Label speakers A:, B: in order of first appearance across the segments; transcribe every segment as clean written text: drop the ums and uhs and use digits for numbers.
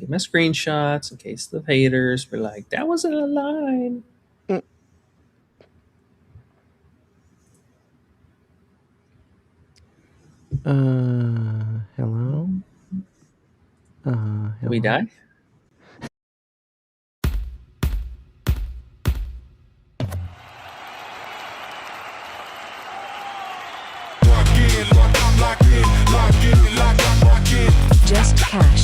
A: Get my screenshots in case the haters were like, that wasn't a line.
B: Hello? Hello?
A: We die?
C: Just cash.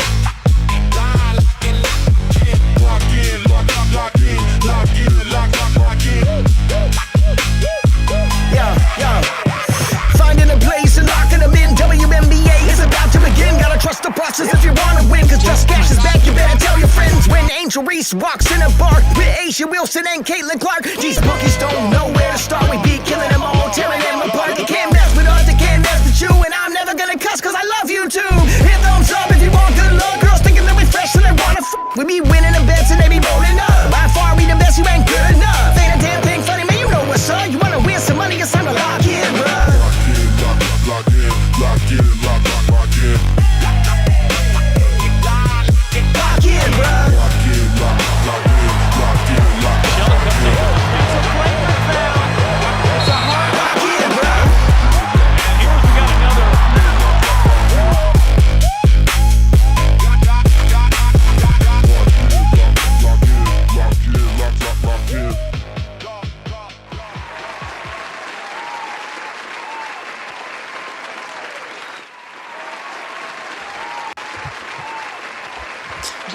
D: Finding a place and locking them in. WNBA is about to begin. Gotta trust the process if you wanna win. Cause Just Cash is back, you better tell your friends. When Angel Reese walks in a bar with Asia Wilson and Caitlin Clark, these bookies don't know where to start. We be killing them all, tearing them apart. They can't mess with us, they can't mess with you. And I'm never gonna cuss cause I love you too. Hit thumbs up if you want good luck. Girls thinking that we fresh so they wanna We be winning the bets and they be rolling up. By far we the best, you ain't good enough. Ain't a damn thing funny, man, you know what's up. You wanna win some money, it's time to lock in, bruh.
E: Lock in, lock in.
D: Lock in, bruh. Lock in, bruh.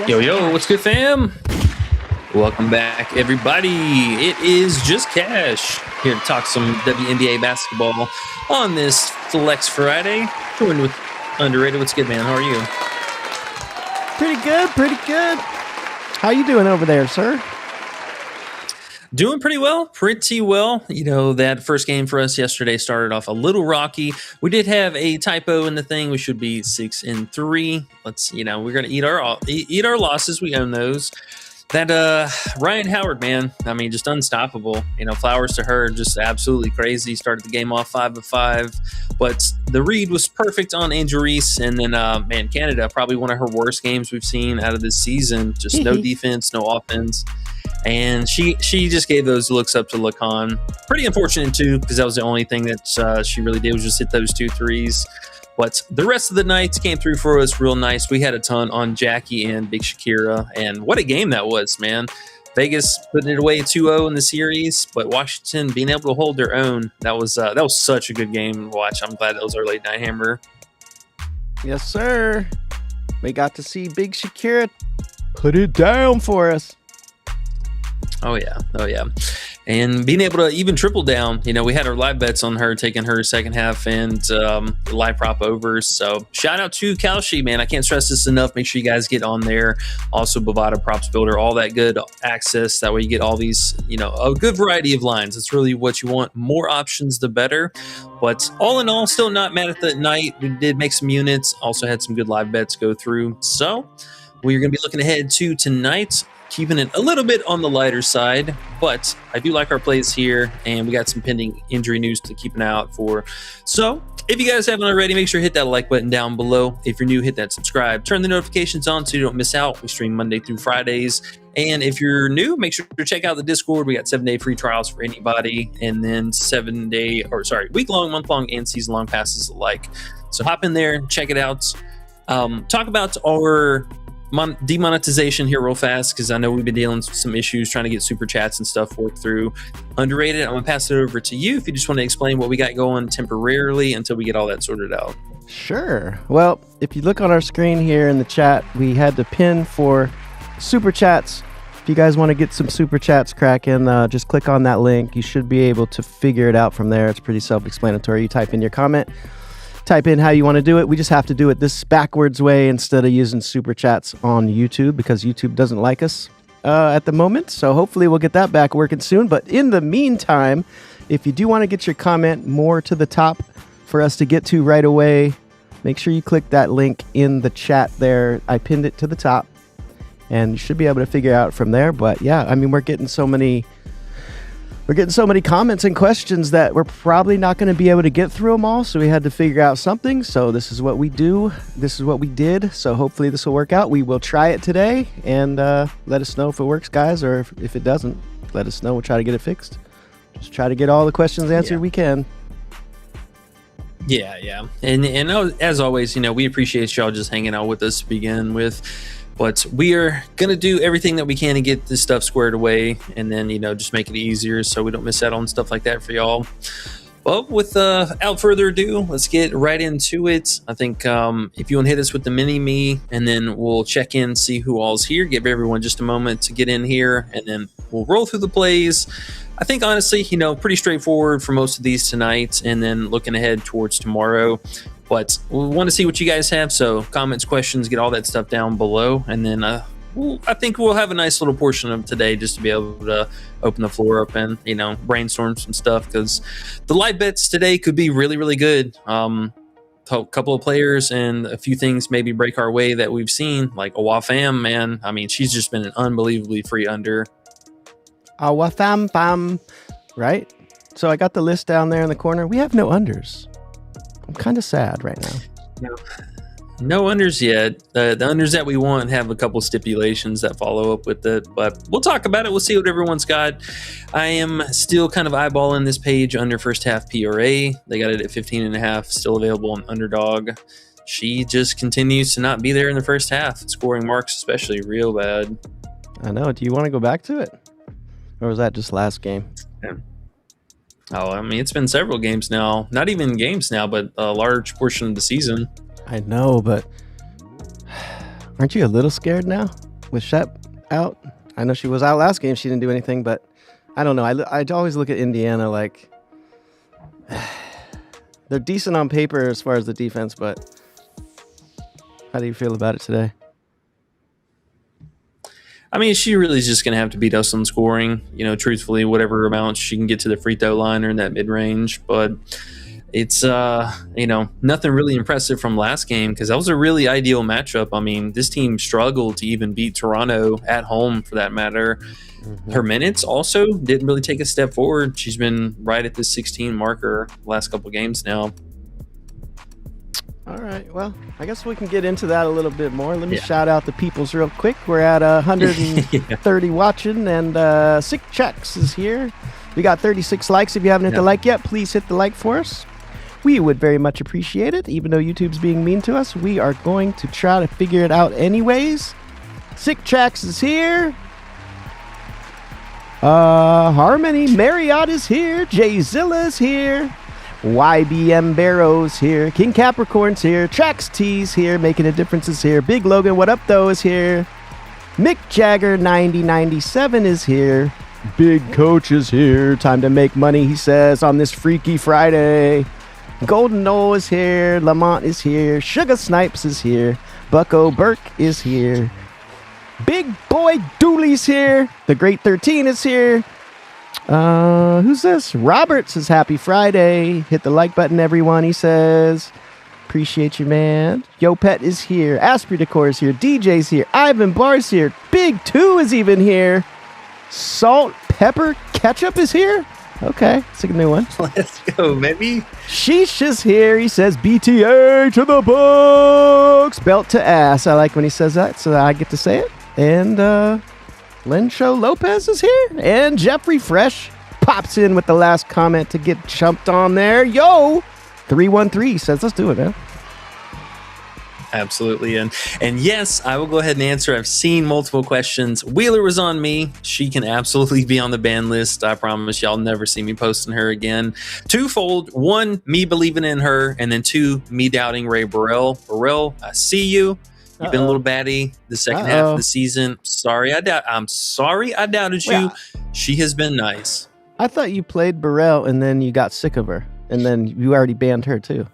A: Yo, what's good, fam? Welcome back, everybody. It is Just Cash here to talk some WNBA basketball on this Flex Friday. Joined with Underrated. What's good, man? How are you?
B: Pretty good. How you doing over there, sir?
A: Doing pretty well. You know, that first game for us yesterday started off a little rocky. We did have a typo in the thing. We should be 6-3. We're gonna eat our losses. We own those. That Ryan Howard, man, I mean, just unstoppable. You know, flowers to her, just absolutely crazy. Started the game off 5 of 5, but the read was perfect on Angel Reese. And then, Canada, probably one of her worst games we've seen out of this season. Just no defense, no offense. And she just gave those looks up to Lacan. Pretty unfortunate, too, because that was the only thing that she really did was just hit those 2 threes. But the rest of the nights came through for us real nice. We had a ton on Jackie and Big Shakira. And what a game that was, man. Vegas putting it away 2-0 in the series, but Washington being able to hold their own. That was such a good game to watch. I'm glad that was our late night hammer.
B: Yes, sir. We got to see Big Shakira put it down for us.
A: Oh, yeah. And being able to even triple down, you know, we had our live bets on her, taking her second half and live prop overs. So shout out to Kalshi, man. I can't stress this enough. Make sure you guys get on there. Also, Bovada Props Builder, all that good access. That way you get all these, you know, a good variety of lines. That's really what you want. More options, the better. But all in all, still not mad at the night. We did make some units. Also had some good live bets go through. So we're going to be looking ahead to tonight. Keeping it a little bit on the lighter side, but I do like our plays here, and we got some pending injury news to keep an eye out for. So if you guys haven't already, make sure to hit that like button down below. If you're new, hit that subscribe. Turn the notifications on so you don't miss out. We stream Monday through Fridays. And if you're new, make sure to check out the Discord. We got 7-day free trials for anybody, and then week-long, month-long, and season-long passes alike. So hop in there, check it out. Talk about our demonetization here real fast, because I know we've been dealing with some issues trying to get super chats and stuff worked through. Underrated, I'm gonna pass it over to you if you just want to explain what we got going temporarily until we get all that sorted out.
B: Sure. Well, if you look on our screen here in the chat, we had the pin for super chats. If you guys want to get some super chats cracking, just click on that link. You should be able to figure it out from there. It's pretty self-explanatory. You type in your comment, type in how you want to do it. We just have to do it this backwards way instead of using super chats on YouTube, because YouTube doesn't like us at the moment. So hopefully we'll get that back working soon. But in the meantime, if you do want to get your comment more to the top for us to get to right away, make sure you click that link in the chat there. I pinned it to the top, and you should be able to figure out from there. But yeah, I mean, we're getting we're getting so many comments and questions that we're probably not going to be able to get through them all. So we had to figure out something. So this is what we do. This is what we did. So hopefully this will work out. We will try it today and let us know if it works, guys, or if it doesn't, let us know. We'll try to get it fixed. Just try to get all the questions answered we can.
A: Yeah. And as always, we appreciate y'all just hanging out with us to begin with. But we are going to do everything that we can to get this stuff squared away and then, just make it easier so we don't miss out on stuff like that for y'all. Well, without further ado, let's get right into it. I think if you want to hit us with the mini-me, and then we'll check in, see who all's here, give everyone just a moment to get in here, and then we'll roll through the plays. I think, honestly, pretty straightforward for most of these tonight, and then looking ahead towards tomorrow. But we want to see what you guys have, so comments, questions, get all that stuff down below, and then I think we'll have a nice little portion of today just to be able to open the floor up and brainstorm some stuff, because the live bets today could be really, really good. A couple of players and a few things maybe break our way that we've seen, like Awafam, man. I mean, she's just been an unbelievably free under.
B: Awafam fam, right? So I got the list down there in the corner. We have no unders. I'm kind of sad right now.
A: No unders yet. The unders that we want have a couple stipulations that follow up with it, but we'll talk about it. We'll see what everyone's got. I am still kind of eyeballing this page under first half PRA. They got it at 15.5, still available on Underdog. She just continues to not be there in the first half. Scoring marks especially real bad.
B: I know. Do you want to go back to it? Or was that just last game?
A: Yeah. Oh, I mean, it's been several games now. Not even games now, but a large portion of the season.
B: I know, but aren't you a little scared now with Shep out? I know she was out last game. She didn't do anything, but I don't know. I always look at Indiana like they're decent on paper as far as the defense, but how do you feel about it today?
A: I mean, she really is just going to have to beat us on scoring, truthfully, whatever amount she can get to the free throw line or in that mid-range. But it's, nothing really impressive from last game, because that was a really ideal matchup. I mean, this team struggled to even beat Toronto at home, for that matter. Mm-hmm. Her minutes also didn't really take a step forward. She's been right at the 16 marker last couple games now.
B: All right, well, I guess we can get into that a little bit more. Let me shout out the peoples real quick. We're at 130 watching, and Sick Checks is here. We got 36 likes. If you haven't hit the like yet, please hit the like for us. We would very much appreciate it. Even though YouTube's being mean to us, we are going to try to figure it out anyways. Sick Checks is here. Harmony Marriott is here. Jay Zilla is here. YBM Barrows here. King Capricorn's here. Trax T's here. Making a difference is here. Big Logan, what up though, is here. Mick Jagger 9097 is here. Big Coach is here. Time to make money, he says, on this Freaky Friday. Golden Noel is here. Lamont is here. Sugar Snipes is here. Bucko Burke is here. Big Boy Dooley's here. The Great 13 is here. Who's this? Robert says happy Friday. Hit the like button, everyone, he says. Appreciate you, man. Yo Pet is here. Asprey Decor is here. DJ's here. Ivan Bar's here. Big 2 is even here. Salt Pepper Ketchup is here. Okay, it's a new one.
A: Let's go, maybe.
B: Sheesh is here. He says BTA to the books. Belt to ass. I like when he says that, so I get to say it. And Lencho Lopez is here. And Jeffrey Fresh pops in with the last comment to get chumped on there. Yo, 313 says, let's do it, man.
A: Absolutely. And yes, I will go ahead and answer. I've seen multiple questions. Wheeler was on me. She can absolutely be on the ban list. I promise y'all never see me posting her again. Twofold. One, me believing in her. And then two, me doubting Ray Burrell. Burrell, I see you. You've been a little batty the second half of the season. I'm sorry I doubted you.
B: Well,
A: she has been nice.
B: I thought you played Burrell and then you got sick of her. And then you already banned her too.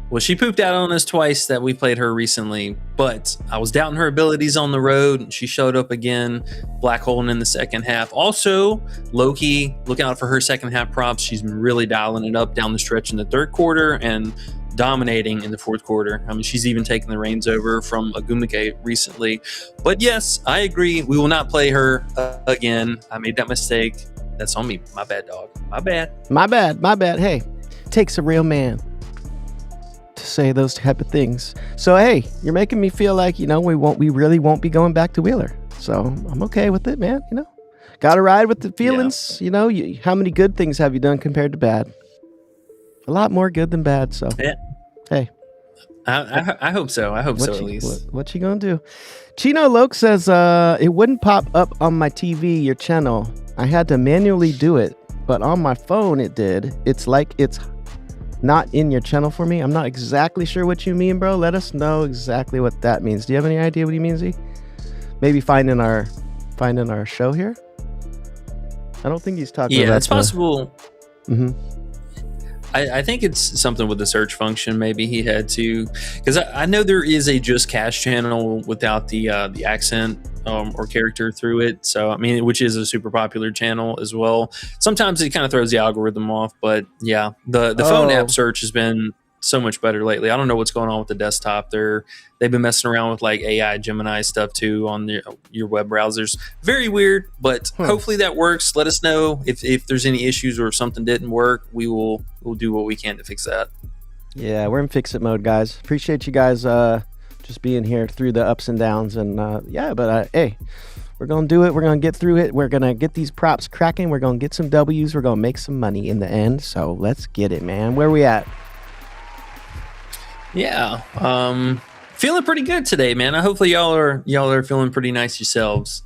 A: Well, she pooped out on us twice that we played her recently, but I was doubting her abilities on the road, and she showed up again, black holing in the second half. Also, Loki, look out for her second half props. She's been really dialing it up down the stretch in the third quarter and dominating in the fourth quarter. I mean, she's even taken the reins over from Agumike recently. But yes, I agree. We will not play her again. I made that mistake. That's on me. My bad, dog. My bad.
B: My bad. Hey, takes a real man to say those type of things. So hey, you're making me feel like, we really won't be going back to Wheeler. So I'm okay with it, man. Gotta ride with the feelings. How many good things have you done compared to bad? A lot more good than bad. So hey,
A: I hope so. I hope so, at least.
B: What you gonna do? Chino Loke says it wouldn't pop up on my TV, your channel. I had to manually do it, but on my phone it did. It's like it's not in your channel for me. I'm not exactly sure what you mean, bro. Let us know exactly what that means. Do you have any idea what he means, Z? Maybe finding our show here. I don't think he's talking about.
A: Yeah, it's possible.
B: Mm-hmm.
A: I think it's something with the search function. Maybe he had to, because I know there is a Just Cash channel without the accent or character through it. So, I mean, which is a super popular channel as well. Sometimes it kind of throws the algorithm off, but yeah, the phone app search has been so much better lately. I don't know what's going on with the desktop. They've been messing around with like AI Gemini stuff too on your web browsers. Very weird, but hopefully that works. Let us know if there's any issues or if something didn't work. We'll do what we can to fix that.
B: Yeah, we're in fix it mode, guys. Appreciate you guys just being here through the ups and downs. And hey, we're gonna do it. We're gonna get through it. We're gonna get these props cracking. We're gonna get some W's. We're gonna make some money in the end. So let's get it, man. Where we at?
A: Yeah, feeling pretty good today, man. Hopefully y'all are feeling pretty nice yourselves.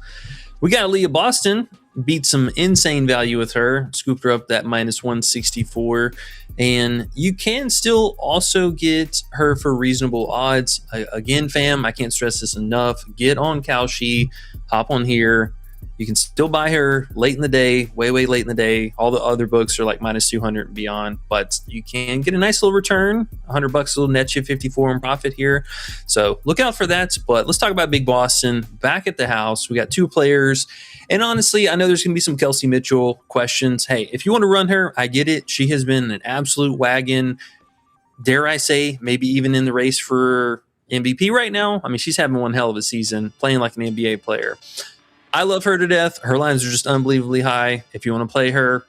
A: We got Leah Boston, beat some insane value with her, scooped her up that -164, and you can still also get her for reasonable odds. Again, fam, I can't stress this enough. Get on Kalshi, hop on here. You can still buy her late in the day, way late in the day. All the other books are like -200 and beyond, but you can get a nice little return. $100 will net you 54 in profit here. So look out for that. But let's talk about Big Boston back at the house. We got 2 players. And honestly, I know there's going to be some Kelsey Mitchell questions. Hey, if you want to run her, I get it. She has been an absolute wagon. Dare I say, maybe even in the race for MVP right now. I mean, she's having one hell of a season, playing like an NBA player. I love her to death. Her lines are just unbelievably high. If you want to play her,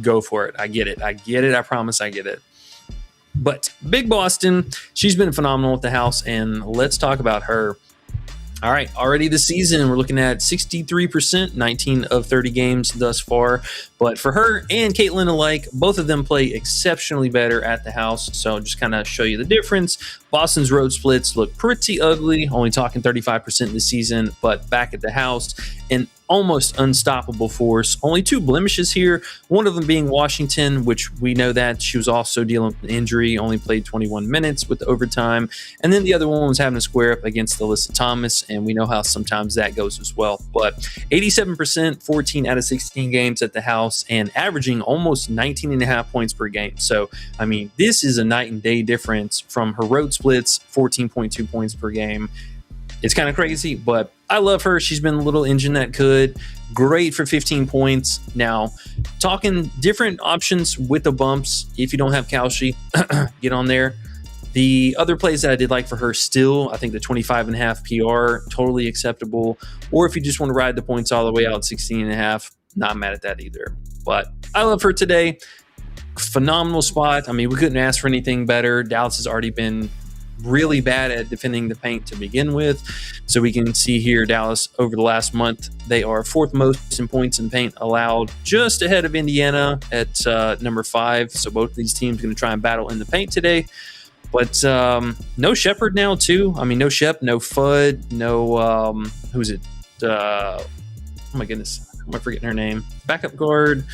A: go for it. I get it. I promise I get it. But Big Boston, she's been phenomenal at the house, and let's talk about her. All right, already this season, we're looking at 63%, 19 of 30 games thus far. But for her and Caitlin alike, both of them play exceptionally better at the house. So just kind of show you the difference. Boston's road splits look pretty ugly, only talking 35% this season, but back at the house, an almost unstoppable force. Only 2 blemishes here, one of them being Washington, which we know that she was also dealing with an injury, only played 21 minutes with the overtime. And then the other one was having to square up against Alyssa Thomas, and we know how sometimes that goes as well. But 87%, 14 out of 16 games at the house, and averaging almost 19.5 points per game. So, I mean, this is a night and day difference from her road splits, 14.2 points per game. It's kind of crazy, but I love her. She's been a little engine that could. Great for 15 points. Now, talking different options with the bumps. If you don't have Kalshi, get on there. The other plays that I did like for her still, I think the 25.5 PR, totally acceptable. Or if you just want to ride the points all the way out, 16.5, not mad at that either. But I love her today. Phenomenal spot. I mean, we couldn't ask for anything better. Dallas has already been really bad at defending the paint to begin with. So we can see here Dallas over the last month, they are 4th most in points in paint allowed, just ahead of Indiana at number 5. So both of these teams going to try and battle in the paint today. But no Shepherd now too. I mean, no Shep, no Fudd, no who's it? Oh my goodness, am I forgetting her name? Backup guard.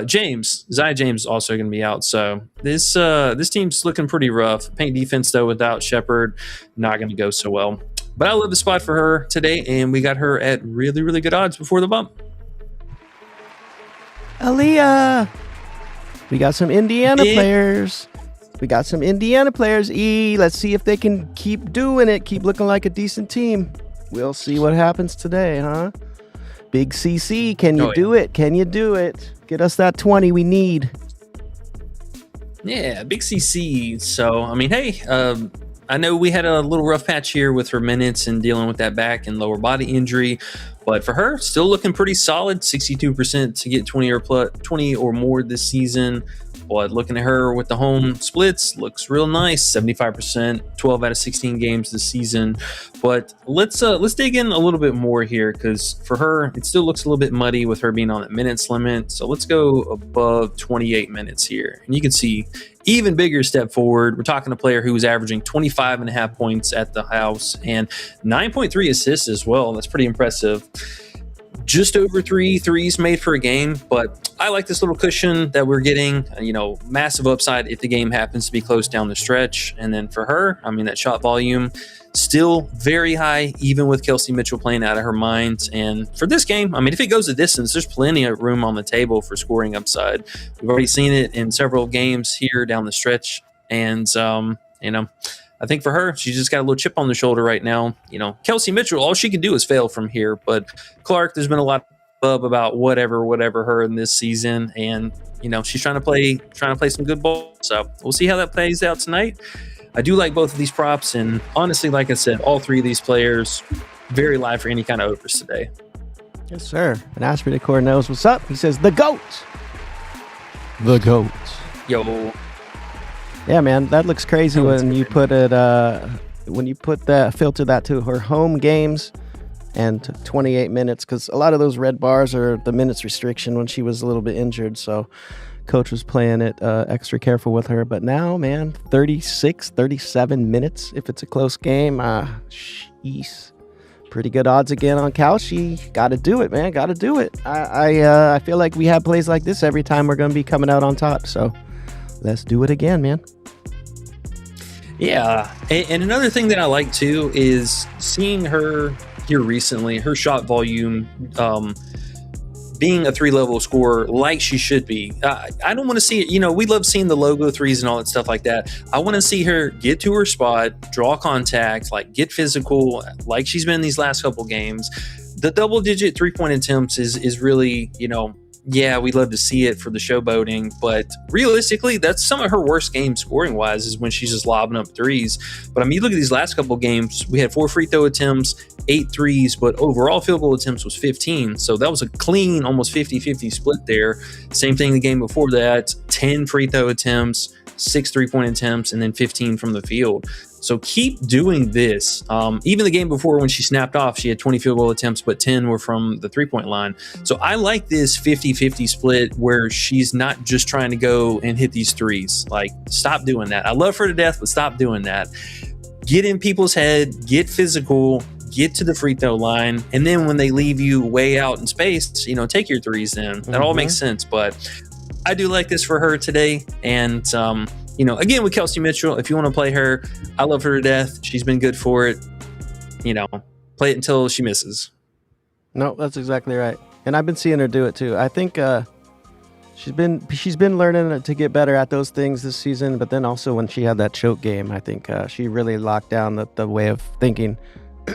A: James, Zaya James is also going to be out. So this team's looking pretty rough. Paint defense, though, without Shepherd, not going to go so well. But I love the spot for her today, and we got her at really, really good odds before the bump.
B: Aaliyah! We got some Indiana players. Let's see if they can keep doing it, keep looking like a decent team. We'll see what happens today, huh? Big CC, can you do it? Can you do it? Get us that 20 we need.
A: Yeah, Big CC. So, I mean, hey, I know we had a little rough patch here with her minutes and dealing with that back and lower body injury, but for her, still looking pretty solid. 62% to get 20 or more this season. But looking at her with the home splits, looks real nice. 75%, 12 out of 16 games this season. But let's dig in a little bit more here, because for her, it still looks a little bit muddy with her being on that minutes limit. So let's go above 28 minutes here, and you can see even bigger step forward. We're talking a player who was averaging 25.5 points at the house and 9.3 assists as well. That's pretty impressive. Just over 3 threes made per game, but I like this little cushion that we're getting. Massive upside if the game happens to be close down the stretch. And then for her, that shot volume still very high, even with Kelsey Mitchell playing out of her mind. And for this game, if it goes the distance, there's plenty of room on the table for scoring upside. We've already seen it in several games here down the stretch. And, I think for her, she's just got a little chip on the shoulder right now. Kelsey Mitchell, all she can do is fail from here. But Clark, there's been a lot of bub about whatever her in this season. And, she's trying to play some good ball. So we'll see how that plays out tonight. I do like both of these props, and honestly, like I said, all three of these players very live for any kind of overs today.
B: Yes, sir. And Asper Decor knows what's up. He says, the GOAT. The GOAT.
A: Yo.
B: Yeah, man, that looks crazy when you put it, filter that to her home games and 28 minutes, because a lot of those red bars are the minutes restriction when she was a little bit injured. So coach was playing it extra careful with her. But now, man, 36, 37 minutes if it's a close game. Jeez. Pretty good odds again on Kalshi. Got to do it, man. Got to do it. I feel like we have plays like this every time we're going to be coming out on top. So let's do it again, man.
A: Yeah. And another thing that I like too is seeing her here recently, her shot volume, being a 3-level scorer like she should be. I don't want to see it. We love seeing the logo threes and all that stuff like that. I want to see her get to her spot, draw contact, get physical, like she's been in these last couple games. The double-digit 3-point attempts is really, yeah, we love to see it for the showboating, but realistically, that's some of her worst games scoring-wise is when she's just lobbing up threes. But you look at these last couple games, we had 4 free throw attempts, 8 threes, but overall field goal attempts was 15. So that was a clean, almost 50-50 split there. Same thing the game before that, 10 free throw attempts, 6 3-point attempts, and then 15 from the field. So keep doing this. Even the game before when she snapped off, she had 20 field goal attempts, but 10 were from the 3-point line. So I like this 50-50 split where she's not just trying to go and hit these threes. Stop doing that. I love her to death, but stop doing that. Get in people's head, get physical, get to the free throw line, and then when they leave you way out in space, take your threes in. That all makes sense, but I do like this for her today. And again, with Kelsey Mitchell, if you want to play her, I love her to death. She's been good for it. Play it until she misses.
B: No, that's exactly right. And I've been seeing her do it too. I think she's been learning to get better at those things this season. But then also when she had that choke game, I think she really locked down the way of thinking.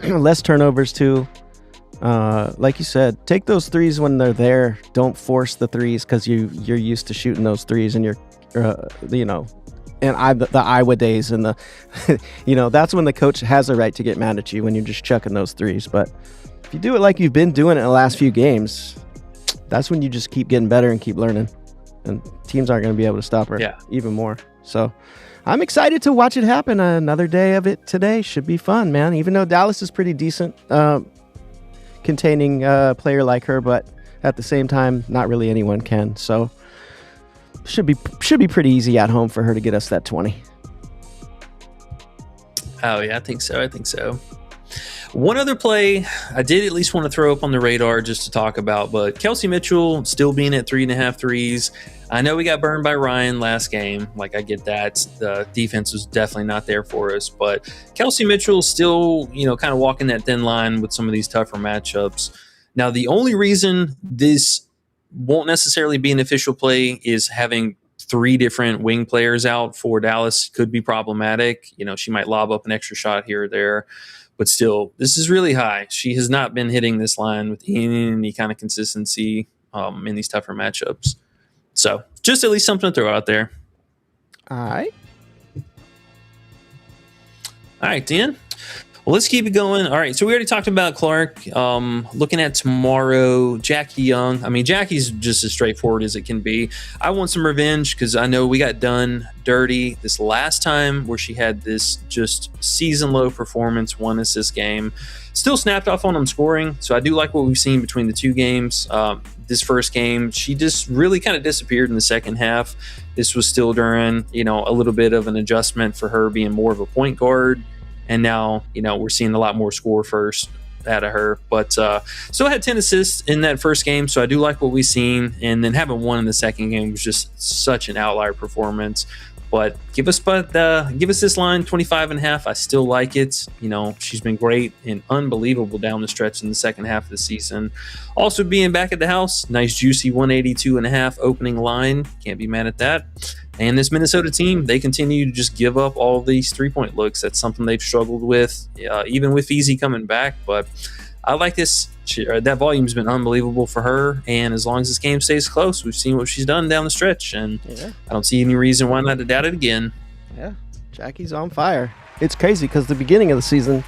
B: Less turnovers too. Like you said, take those threes when they're there. Don't force the threes because you're used to shooting those threes and you're and the Iowa days and the that's when the coach has a right to get mad at you when you're just chucking those threes. But if you do it like you've been doing it in the last few games, that's when you just keep getting better and keep learning, and teams aren't going to be able to stop her even more. So I'm excited to watch it happen. Another day of it today should be fun, man. Even though Dallas is pretty decent containing a player like her, but at the same time, not really anyone can. So should be pretty easy at home for her to get us that 20.
A: Oh yeah, I think so. One other play I did at least want to throw up on the radar just to talk about, but Kelsey Mitchell still being at 3.5 threes. I know we got burned by Ryan last game. I get that. The defense was definitely not there for us, but Kelsey Mitchell still, kind of walking that thin line with some of these tougher matchups. Now, the only reason this won't necessarily be an official play is having 3 different wing players out for Dallas could be problematic. She might lob up an extra shot here or there, but still, this is really high. She has not been hitting this line with any kind of consistency in these tougher matchups. So just at least something to throw out there.
B: All right.
A: All right, Dan. Well, let's keep it going. All right, so we already talked about Clark. Looking at tomorrow, Jackie Young. I mean, Jackie's just as straightforward as it can be. I want some revenge because I know we got done dirty this last time where she had this just season-low performance, 1 assist game. Still snapped off on scoring, so I do like what we've seen between the two games. This first game, she just really kind of disappeared in the second half. This was still during, a little bit of an adjustment for her being more of a point guard. And now, we're seeing a lot more score first out of her. But still had 10 assists in that first game, so I do like what we've seen. And then having 1 in the second game was just such an outlier performance. But give us this line, 25.5. I still like it. She's been great and unbelievable down the stretch in the second half of the season. Also being back at the house, nice juicy 182.5 opening line. Can't be mad at that. And this Minnesota team, they continue to just give up all these three-point looks. That's something they've struggled with, even with Feezy coming back. But I like this. That volume's been unbelievable for her. And as long as this game stays close, we've seen what she's done down the stretch. And I don't see any reason why not to doubt it again.
B: Yeah, Jackie's on fire. It's crazy because the beginning of the season,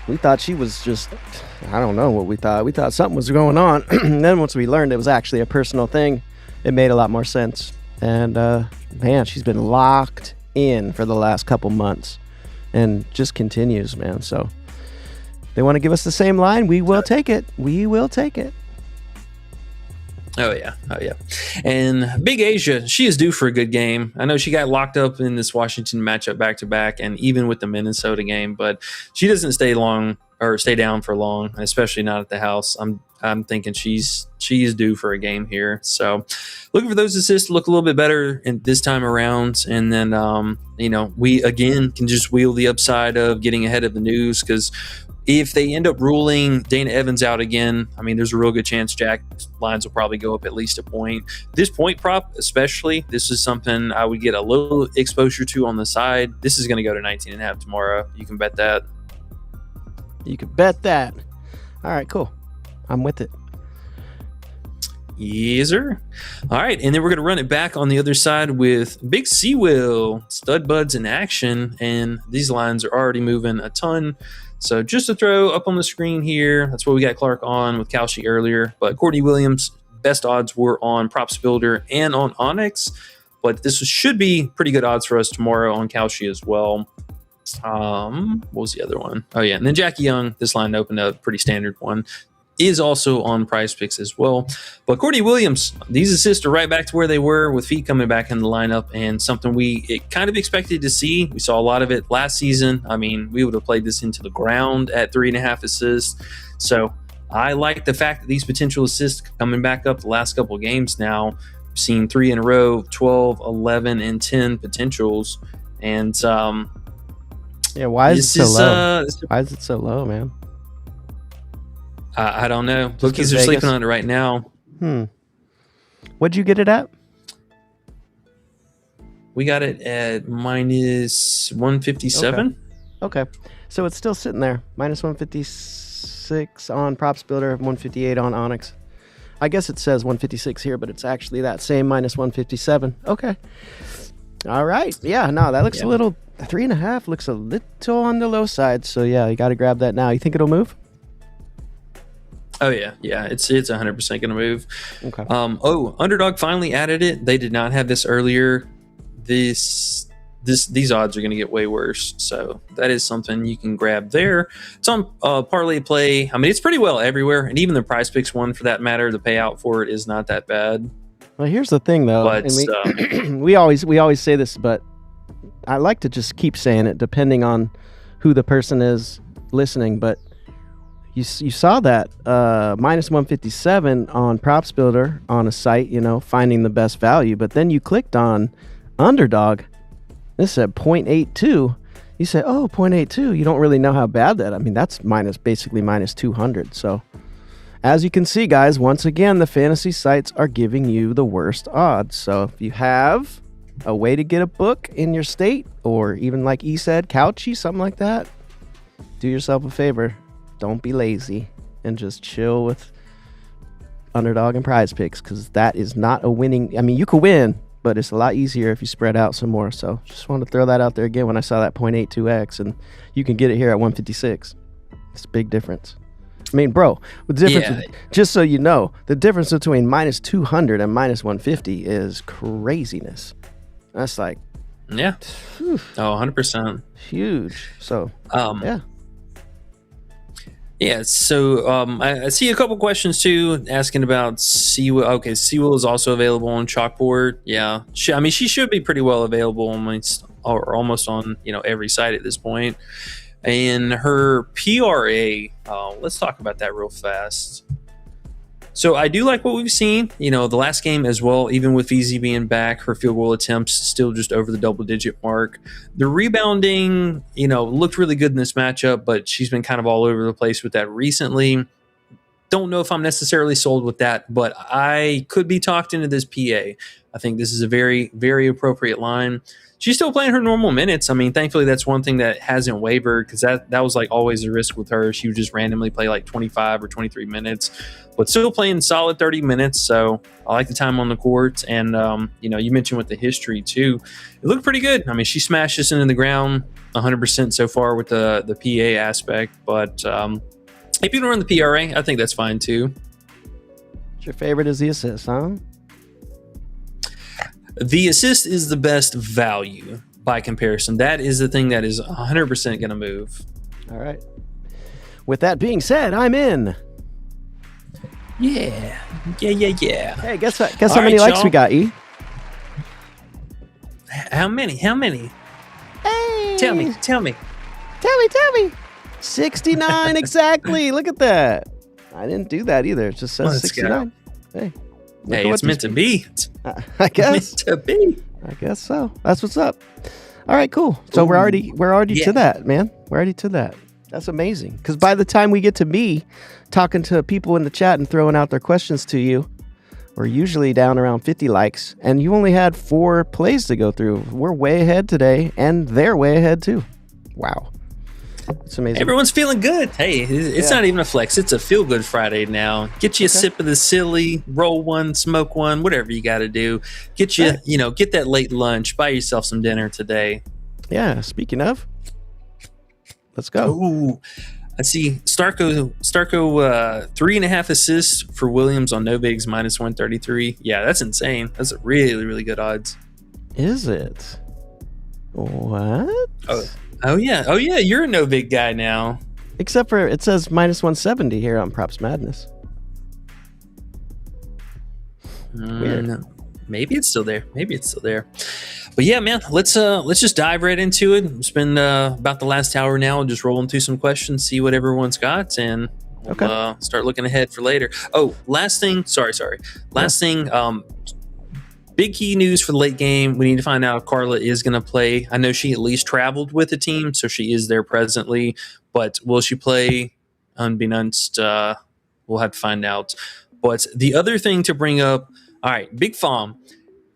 B: we thought she was just, I don't know what we thought. We thought something was going on. And then once we learned it was actually a personal thing, it made a lot more sense. And, man, she's been locked in for the last couple months and just continues, man. So they want to give us the same line. We will take it. We will take it.
A: Oh, yeah. And Big Asia, she is due for a good game. I know she got locked up in this Washington matchup back-to-back and even with the Minnesota game, but she doesn't stay down for long, especially not at the house. I'm thinking she is due for a game here. So looking for those assists to look a little bit better this time around. And then, we again can just wheel the upside of getting ahead of the news because if they end up ruling Dana Evans out again, I mean, there's a real good chance Jack's lines will probably go up at least a point. This point prop, especially, this is something I would get a little exposure to on the side. This is going to go to 19.5 tomorrow. You can bet that.
B: You can bet that. All right, cool. I'm with it.
A: Yes, sir. All right, and then we're going to run it back on the other side with Big Seawell, stud buds in action, and these lines are already moving a ton. So just to throw up on the screen here, that's what we got Clark on with Kalshi earlier, but Courtney Williams, best odds were on Props Builder and on Onyx, but this should be pretty good odds for us tomorrow on Kalshi as well. What was the other one? Oh, yeah, and then Jackie Young, this line opened a pretty standard one. Is also on Prizepicks as well. But Courtney Williams, these assists are right back to where they were with feet coming back in the lineup and something we kind of expected to see. We saw a lot of it last season. I mean, we would have played this into the ground at 3.5 assists. So I like the fact that these potential assists coming back up the last couple of games now. We've seen 3 in a row, 12, 11, and 10 potentials. And
B: why is it so low? Why is it so low, man?
A: I don't know. Bookies are sleeping on it right now.
B: What'd you get it at?
A: We got it at minus 157.
B: Okay. So it's still sitting there. Minus 156 on Props Builder, 158 on Onyx. I guess it says 156 here, but it's actually that same minus 157. Okay. All right. Yeah, no, that looks a little, 3.5 looks a little on the low side. So, yeah, you got to grab that now. You think it'll move?
A: Oh, yeah. It's 100% going to move.
B: Okay.
A: Underdog finally added it. They did not have this earlier. These odds are going to get way worse. So that is something you can grab there. It's on Parlay Play. I mean, it's pretty well everywhere. And even the Prizepicks one, for that matter, the payout for it is not that bad.
B: Well, here's the thing, though.
A: But
B: we always say this, but I like to just keep saying it depending on who the person is listening. But you saw that minus 157 on Props Builder on a site, finding the best value. But then you clicked on Underdog. This said 0.82. You say, 0.82. You don't really know how bad that. I mean, that's basically minus 200. So as you can see, guys, once again, the fantasy sites are giving you the worst odds. So if you have a way to get a book in your state, or even like E said, Couchy, something like that, do yourself a favor. Don't be lazy and just chill with Underdog and Prizepicks, because that is not a winning. I mean, you could win, but it's a lot easier if you spread out some more. So just wanted to throw that out there again when I saw that 0.82x, and you can get it here at 156. It's a big difference. I mean, bro, the difference, just so you know, the difference between minus 200 and minus 150 is craziness. That's like,
A: yeah.
B: Whew,
A: 100%.
B: huge. So, yeah.
A: Yeah, so I see a couple questions too asking about Seawill. Okay, Seawill is also available on Chalkboard. Yeah, she should be pretty well available or almost on every site at this point. And her PRA, let's talk about that real fast. So I do like what we've seen, the last game as well, even with VZ being back, her field goal attempts still just over the double-digit mark. The rebounding, looked really good in this matchup, but she's been kind of all over the place with that recently. Don't know if I'm necessarily sold with that, but I could be talked into this PA. I think this is a very, very appropriate line. She's still playing her normal minutes. I mean, thankfully, that's one thing that hasn't wavered, because that was like always a risk with her. She would just randomly play like 25 or 23 minutes, but still playing solid 30 minutes. So I like the time on the court. And, you mentioned with the history too, it looked pretty good. I mean, she smashed this into the ground 100% so far with the PA aspect. But if you don't run the PRA, I think that's fine too.
B: Your favorite is the assist, huh?
A: The assist is the best value by comparison. That is the thing that is 100% going to move.
B: All right. With that being said, I'm in.
A: Yeah.
B: Hey, guess what? Guess how many likes
A: y'all.
B: we got, E?
A: How many?
B: Hey.
A: Tell me.
B: Tell me. 69 exactly. Look at that. I didn't do that either. It just says
A: Let's
B: 69.
A: Go.
B: Hey,
A: it's meant to be.
B: I guess.
A: Meant to be.
B: I guess so. That's what's up. All right, cool. So we're already to that, man. We're already to that. That's amazing. Because by the time we get to me talking to people in the chat and throwing out their questions to you, we're usually down around 50 likes, and you only had 4 plays to go through. We're way ahead today, and they're way ahead too. Wow. It's amazing.
A: Everyone's feeling good. Hey, it's not even a flex. It's a feel good Friday now. Get you a sip of the silly, roll one, smoke one, whatever you got to do. Get you, get that late lunch. Buy yourself some dinner today.
B: Yeah. Speaking of, let's go.
A: Ooh, I see Starco 3.5 assists for Williams on no bigs minus 133. Yeah, that's insane. That's a really, really good odds.
B: Is it? What?
A: Oh yeah. You're a no big guy now.
B: Except for it says minus 170 here on Props Madness. Weird.
A: Maybe it's still there. But yeah, man, let's just dive right into it. Spend about the last hour now just rolling through some questions, see what everyone's got, and we'll start looking ahead for later. Oh, last thing. Sorry. Last thing. Big key news for the late game. We need to find out if Carla is going to play. I know she at least traveled with the team, so she is there presently. But will she play? Unbeknownst, we'll have to find out. But the other thing to bring up, all right, Big Fom,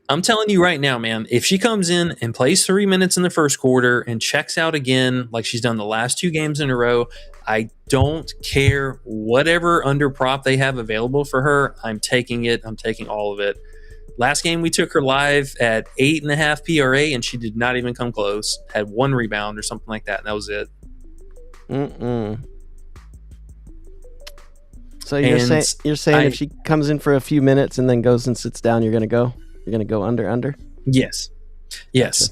A: I'm telling you right now, man, if she comes in and plays 3 minutes in the first quarter and checks out again like she's done the last 2 games in a row, I don't care whatever under prop they have available for her. I'm taking it. I'm taking all of it. Last game, we took her live at 8.5 PRA, and she did not even come close. Had 1 rebound or something like that, and that was it.
B: So you're saying if she comes in for a few minutes and then goes and sits down, you're gonna go under?
A: Yes.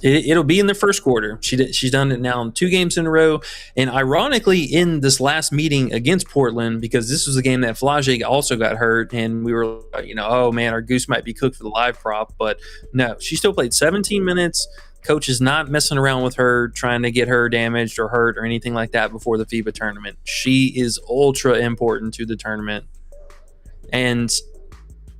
A: It'll be in the first quarter. She's done it now in 2 games in a row, and ironically, in this last meeting against Portland, because this was the game that Flage also got hurt, and we were, oh man, our goose might be cooked for the live prop, but no, she still played 17 minutes. Coach is not messing around with her, trying to get her damaged or hurt or anything like that before the FIBA tournament. She is ultra important to the tournament, and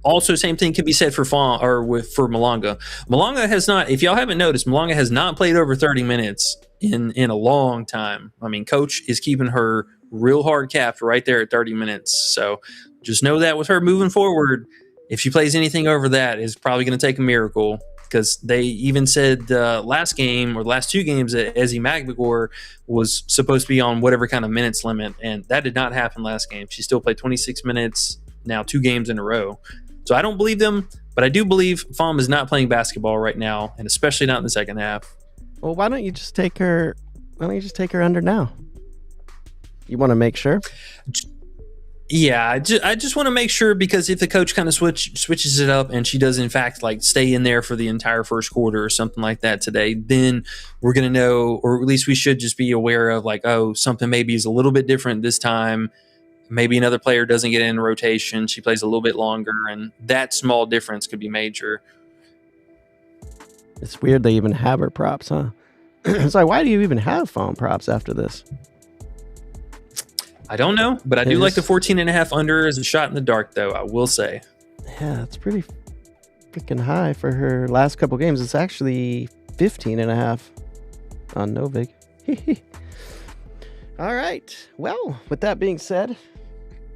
A: also, same thing can be said for Malonga. Malonga has not, if y'all haven't noticed, Malonga has not played over 30 minutes in a long time. I mean, Coach is keeping her real hard capped right there at 30 minutes. So just know that with her moving forward, if she plays anything over that, it's probably going to take a miracle, because they even said last game or the last 2 games that Ezzy Magbagor was supposed to be on whatever kind of minutes limit, and that did not happen last game. She still played 26 minutes now 2 games in a row. So I don't believe them, But I do believe Fahm is not playing basketball right now, and especially not in the second half.
B: Well, why don't you just take her under now? You want to make sure?
A: Yeah, I just want to make sure, because if the coach kind of switches it up and she does in fact like stay in there for the entire first quarter or something like that today, then we're going to know, or at least we should just be aware of like, oh, something maybe is a little bit different this time. Maybe another player doesn't get in rotation. She plays a little bit longer, and that small difference could be major.
B: It's weird they even have her props, huh? It's like, why do you even have Fahm props after this?
A: I don't know, but I do like the 14.5 under as a shot in the dark, though, I will say.
B: Yeah, it's pretty freaking high for her last couple games. It's actually 15.5 on Novig. All right. Well, with that being said,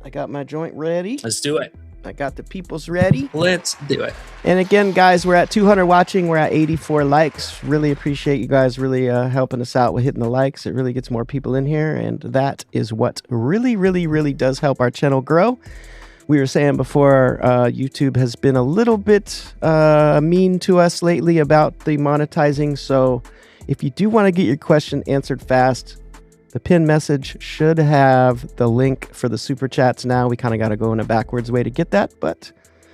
B: I got my joint ready.
A: Let's do it.
B: I got the peoples ready.
A: Let's do it.
B: And again, guys, we're at 200 watching. We're at 84 likes. Really appreciate you guys really helping us out with hitting the likes. It really gets more people in here, and that is what really, really, really does help our channel grow. We were saying before, YouTube has been a little bit mean to us lately about the monetizing. So if you do want to get your question answered fast, the pinned message should have the link for the super chats now. We kind of got to go in a backwards way to get that, but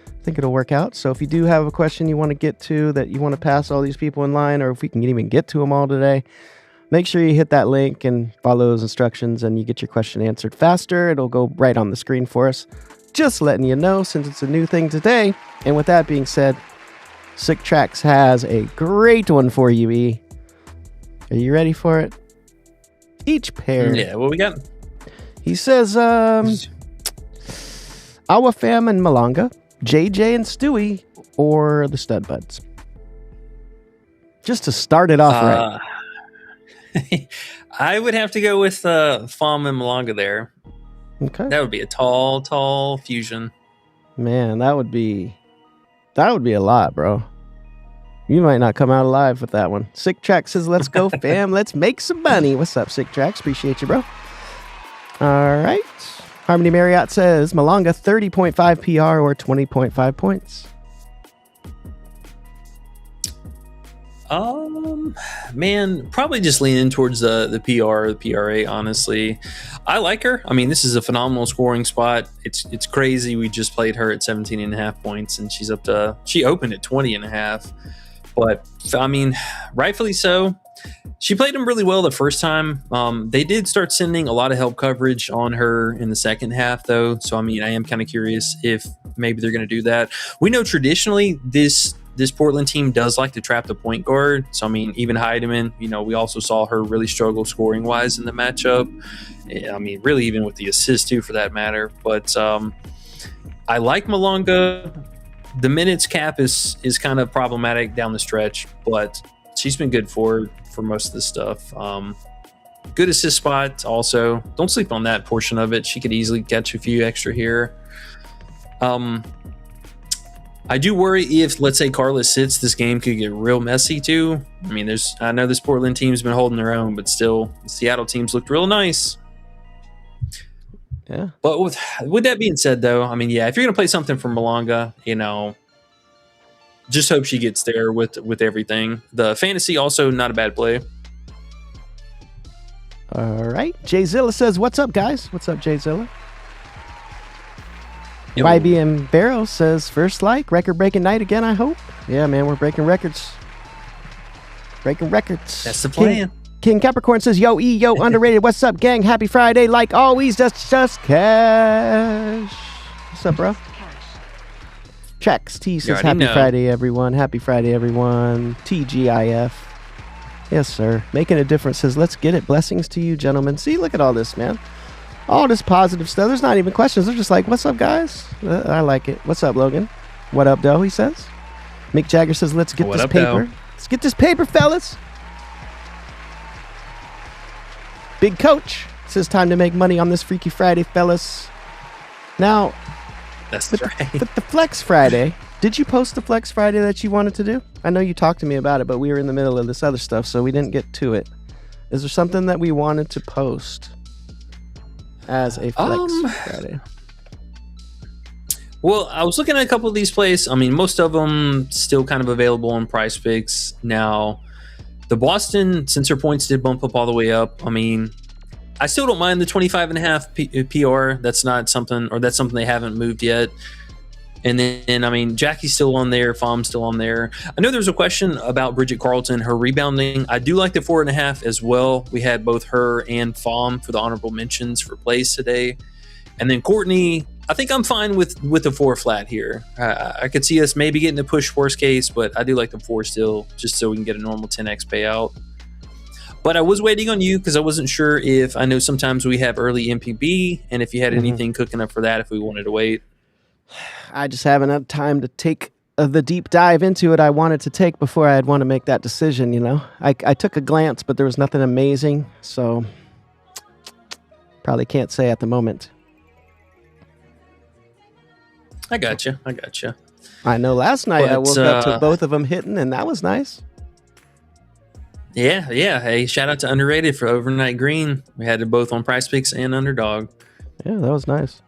B: I think it'll work out. So if you do have a question you want to get to, that you want to pass all these people in line, or if we can even get to them all today, make sure you hit that link and follow those instructions, and you get your question answered faster. It'll go right on the screen for us. Just letting you know, since it's a new thing today. And with that being said, Sick Tracks has a great one for you, E. Are you ready for it? Each pair.
A: Yeah, what we got?
B: He says, Awa Fam and Malanga, JJ and Stewie, or the Stud Buds. Just to start it off right.
A: I would have to go with Fahm and Malanga there.
B: Okay.
A: That would be a tall fusion.
B: Man, that would be a lot, bro. You might not come out alive with that one. Sick Track says, let's go, fam. Let's make some money. What's up, Sick Tracks? Appreciate you, bro. All right. Harmony Marriott says, Malanga 30.5 PR or 20.5 points.
A: Man, probably just leaning towards the PR, the PRA, honestly. I like her. I mean, this is a phenomenal scoring spot. It's crazy. We just played her at 17.5 points, and she opened at 20.5. But, I mean, rightfully so. She played them really well the first time. They did start sending a lot of help coverage on her in the second half, though. So, I mean, I am kind of curious if maybe they're going to do that. We know traditionally this Portland team does like to trap the point guard. So, I mean, even Heidemann, we also saw her really struggle scoring-wise in the matchup. I mean, really even with the assist, too, for that matter. But I like Malanga. The minutes cap is kind of problematic down the stretch, but she's been good for most of the stuff. Good assist spot also. Don't sleep on that portion of it. She could easily catch a few extra here. I do worry if, let's say, Carla sits, this game could get real messy too. I mean, I know this Portland team's been holding their own, but still, the Seattle teams looked real nice.
B: Yeah.
A: But with that being said, though, I mean, yeah, if you're going to play something for Malanga, just hope she gets there with everything. The fantasy also not a bad play.
B: All right. Jay Zilla says, what's up, guys? What's up, Jay Zilla?
A: Yo.
B: YBM Barrow says, first like, record-breaking night again, I hope. Yeah, man, we're breaking records. Breaking records.
A: That's the plan.
B: King Capricorn says, yo, E, yo, underrated. What's up, gang? Happy Friday. Like always, just cash. What's up, bro? Tracks T says, happy Friday, everyone. Happy Friday, everyone. TGIF. Yes, sir. Making a difference says, let's get it. Blessings to you, gentlemen. See, look at all this, man. All this positive stuff. There's not even questions. They're just like, what's up, guys? I like it. What's up, Logan? What up, though, he says. Mick Jagger says, let's get this paper. Let's get this paper, fellas. Big Coach says, time to make money on this Freaky Friday, fellas. Now,
A: that's right.
B: With the Flex Friday, did you post the Flex Friday that you wanted to do? I know you talked to me about it, but we were in the middle of this other stuff, so we didn't get to it. Is there something that we wanted to post as a Flex Friday?
A: Well, I was looking at a couple of these plays. I mean, most of them still kind of available on Prize Picks. Now, the Boston, since their points did bump up all the way up, I mean, I still don't mind the 25.5 PR. That's not something, or that's something they haven't moved yet. And then, I mean, Jackie's still on there. Fom's still on there. I know there was a question about Bridget Carlton, her rebounding. I do like the 4.5 as well. We had both her and Fom for the honorable mentions for plays today. And then Courtney, I think I'm fine with the 4 flat here. I could see us maybe getting the push worst case, but I do like the 4 still, just so we can get a normal 10x payout. But I was waiting on you because I wasn't sure if, I know sometimes we have early MPB, and if you had anything cooking up for that, if we wanted to wait.
B: I just haven't had time to take the deep dive into it I wanted to take before I'd want to make that decision, you know. I took a glance, but there was nothing amazing, so probably can't say at the moment.
A: I gotcha.
B: I know last night I
A: But,
B: woke up to both of them hitting, and that was nice.
A: Yeah. Hey, shout out to Underrated for Overnight Green. We had it both on Prize Picks and Underdog.
B: Yeah, that was nice.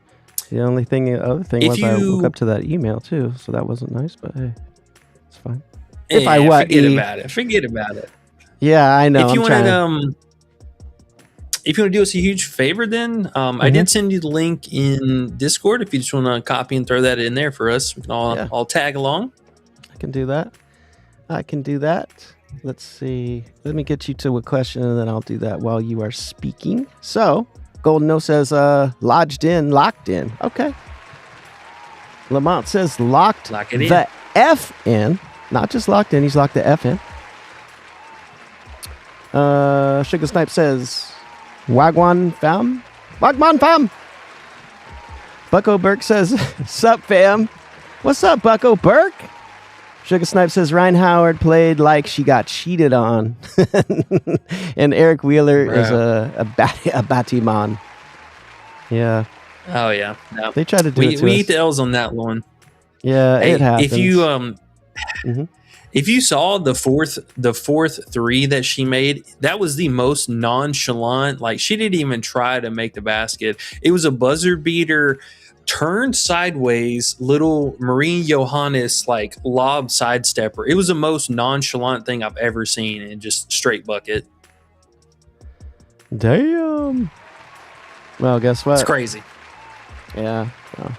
B: The other thing was I woke up to that email too, so that wasn't nice, but hey, it's fine.
A: Forget about it.
B: Yeah, I know.
A: If you want to do us a huge favor, then I did send you the link in Discord. If you just want to copy and throw that in there for us, we can all tag along.
B: I can do that. Let's see. Let me get you to a question, and then I'll do that while you are speaking. So, Golden O says, locked in. Okay. Lamont says locked the F in. Not just locked in, he's locked the F in. Sugar Snipe says, Wagwan fam. Bucko Burke says, sup fam. What's up, Bucko Burke? Sugar Snipe says Ryan Howard played like she got cheated on. And Eric Wheeler is a Batiman. Yeah.
A: Oh, yeah. No.
B: They try to do it to
A: we
B: us.
A: eat the L's on that one.
B: Yeah, it happens.
A: If you saw the fourth 3 that she made, that was the most nonchalant. Like, she didn't even try to make the basket. It was a buzzer beater, turned sideways, little Marine Johannes like lob sidestepper. It was the most nonchalant thing I've ever seen, and just straight bucket.
B: Damn. Well, guess what?
A: It's crazy.
B: Yeah. Well.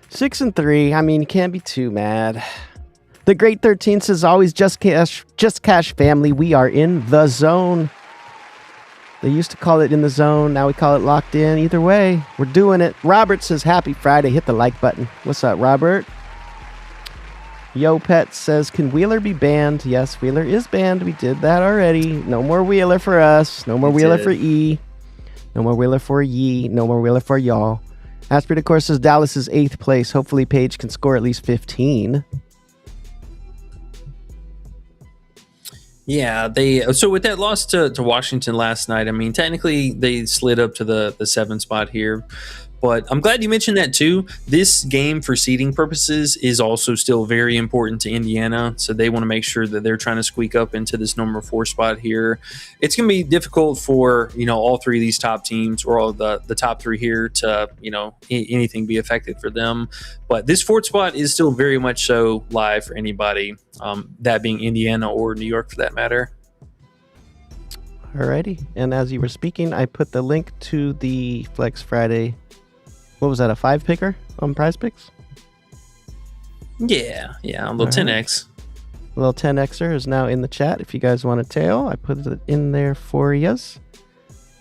B: 6-3. I mean, you can't be too mad. The Great 13 says, always just cash family. We are in the zone. They used to call it in the zone. Now we call it locked in. Either way, we're doing it. Robert says, happy Friday. Hit the like button. What's up, Robert? Yo Pet says, can Wheeler be banned? Yes, Wheeler is banned. We did that already. No more Wheeler for us. No more Wheeler for E. No more Wheeler for Ye. No more Wheeler for y'all. Asprid, of course, says Dallas is 8th place. Hopefully Paige can score at least 15.
A: Yeah, so with that loss to Washington last night, I mean, technically they slid up to the 7th spot here. But I'm glad you mentioned that too. This game, for seeding purposes, is also still very important to Indiana. So they want to make sure that they're trying to squeak up into this number 4 spot here. It's going to be difficult for, all 3 of these top teams, or all the top 3 here, to, anything be affected for them. But this 4th spot is still very much so live for anybody, that being Indiana or New York for that matter.
B: Alrighty. And as you were speaking, I put the link to the Flex Friday. What was that, a 5-picker on Prize Picks?
A: Yeah, a little 10x.
B: A little 10xer is now in the chat. If you guys want to tail, I put it in there for yous.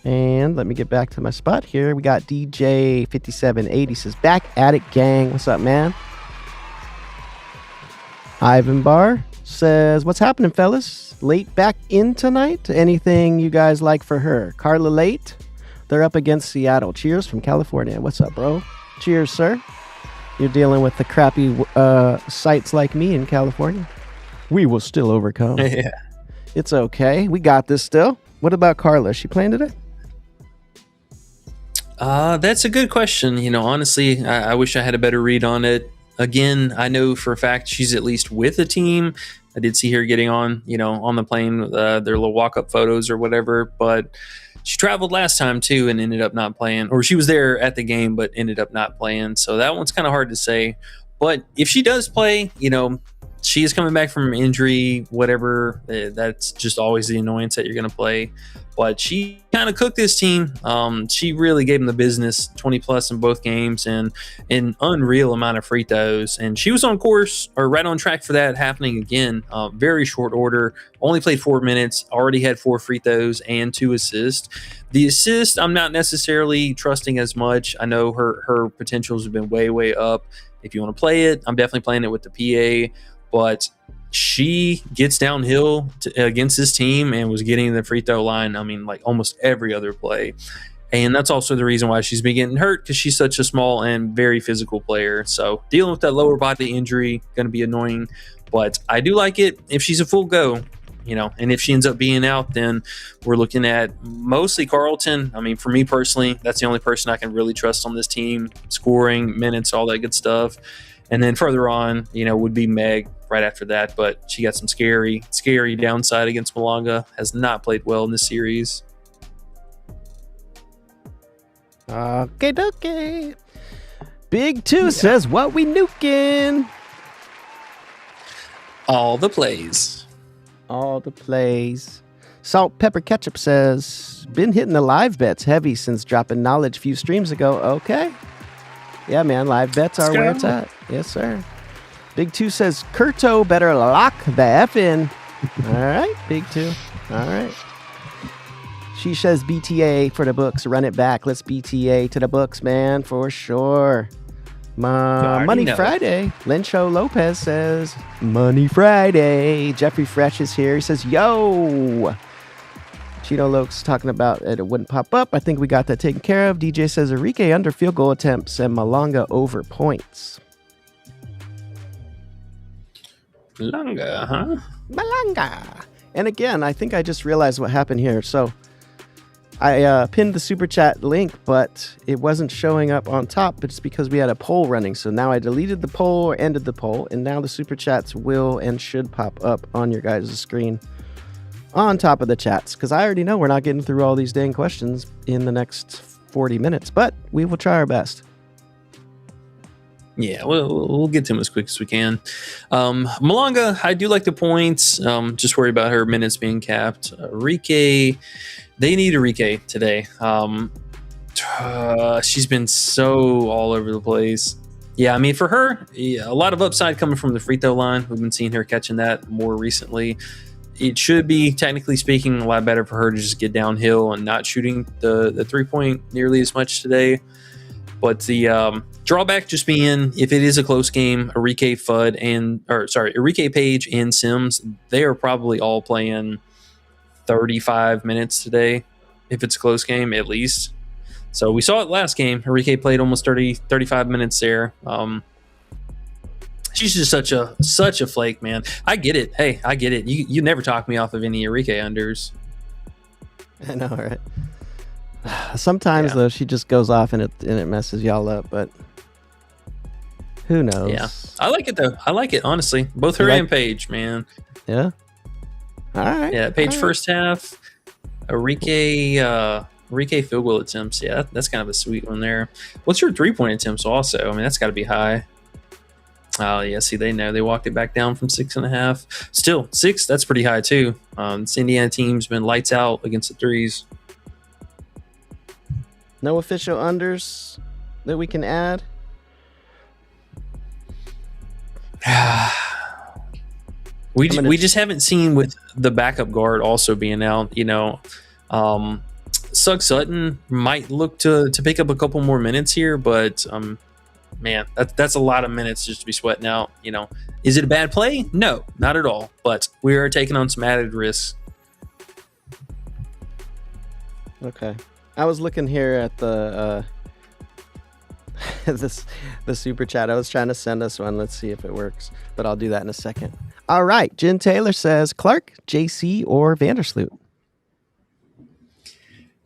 B: And let me get back to my spot here. We got DJ 5780 says, back at it, gang. What's up, man? Ivan Barr says, what's happening, fellas? Late back in tonight? Anything you guys like for her? Carla Late? They're up against Seattle. Cheers from California. What's up, bro? Cheers, sir. You're dealing with the crappy sites like me in California. We will still overcome.
A: Yeah.
B: It's okay. We got this still. What about Carla? Is she playing today?
A: That's a good question. Honestly, I wish I had a better read on it. Again, I know for a fact she's at least with a team. I did see her getting on, on the plane, their little walk-up photos or whatever, but she traveled last time too and ended up not playing, or she was there at the game but ended up not playing. So that one's kind of hard to say. But if she does play, she is coming back from injury, whatever. That's just always the annoyance that you're going to play. But she kind of cooked this team. She really gave them the business, 20 plus in both games, and an unreal amount of free throws. And she was on course, or right on track for that happening again. Very short order. Only played 4 minutes. Already had 4 free throws and 2 assists. The assist, I'm not necessarily trusting as much. I know her potentials have been way, way up. If you want to play it, I'm definitely playing it with the PA. But she gets downhill against this team and was getting the free throw line, like almost every other play. And that's also the reason why she's been getting hurt, because she's such a small and very physical player. So dealing with that lower body injury, going to be annoying. But I do like it if she's a full go, and if she ends up being out, then we're looking at mostly Carlton. For me personally, that's the only person I can really trust on this team, scoring, minutes, all that good stuff. And then further on, would be Meg right after that. But she got some scary downside against Malanga. Has not played well in this series.
B: Okay. Big Two says, what we nuking?
A: All the plays.
B: Salt Pepper Ketchup says, been hitting the live bets heavy since dropping knowledge a few streams ago. Okay. Yeah, man, live bets are where it's at. Yes, sir. Big Two says, Kurto better lock the F in. All right, Big Two. All right. She says BTA for the books. Run it back. Let's BTA to the books, man, for sure. Money Friday. Lencho Lopez says, Money Friday. Jeffrey Fresh is here. He says, yo. Cheeto Lokes talking about it wouldn't pop up. I think we got that taken care of. DJ says Enrique under field goal attempts and Malanga over points.
A: Malanga, huh?
B: Malanga. And again, I think I just realized what happened here. So I pinned the super chat link, but it wasn't showing up on top. It's because we had a poll running. So now I deleted the poll or ended the poll, and now the super chats will and should pop up on your guys' screen on top of the chats, because I already know we're not getting through all these dang questions in the next 40 minutes, but we will try our best.
A: Yeah, we'll get to him as quick as we can. Malanga, I do like the points. Just worry about her minutes being capped. Enrique, they need Enrique today. She's been so all over the place. Yeah, for her, a lot of upside coming from the free throw line. We've been seeing her catching that more recently. It should be, technically speaking, a lot better for her to just get downhill and not shooting the 3-point nearly as much today. But the drawback just being, if it is a close game, Enrique Page and Sims, they are probably all playing 35 minutes today, if it's a close game, at least. So we saw it last game. Enrique played almost 35 minutes there. She's just such a flake, man. I get it. Hey, I get it. You never talk me off of any Enrique unders.
B: I know, right? Sometimes though, she just goes off and it messes y'all up. But who knows?
A: Yeah, I like it though. I like it, honestly. Both her and Paige, man.
B: Yeah. All right.
A: Yeah, Paige first half. Enrique field goal attempts. Yeah, that's kind of a sweet one there. What's your 3-point attempts? Also, that's got to be high. Oh, yeah, see, they know. They walked it back down from 6.5. Still, 6, that's pretty high, too. This Indiana team's been lights out against the threes.
B: No official unders that we can add?
A: We just haven't seen with the backup guard also being out, Sugg Sutton might look to pick up a couple more minutes here, but man, that's a lot of minutes just to be sweating out. Is it a bad play? No, not at all. But we are taking on some added risks.
B: Okay, I was looking here at the the super chat. I was trying to send us one. Let's see if it works, but I'll do that in a second. All right, Jen Taylor says Clark, JC, or Vandersloot.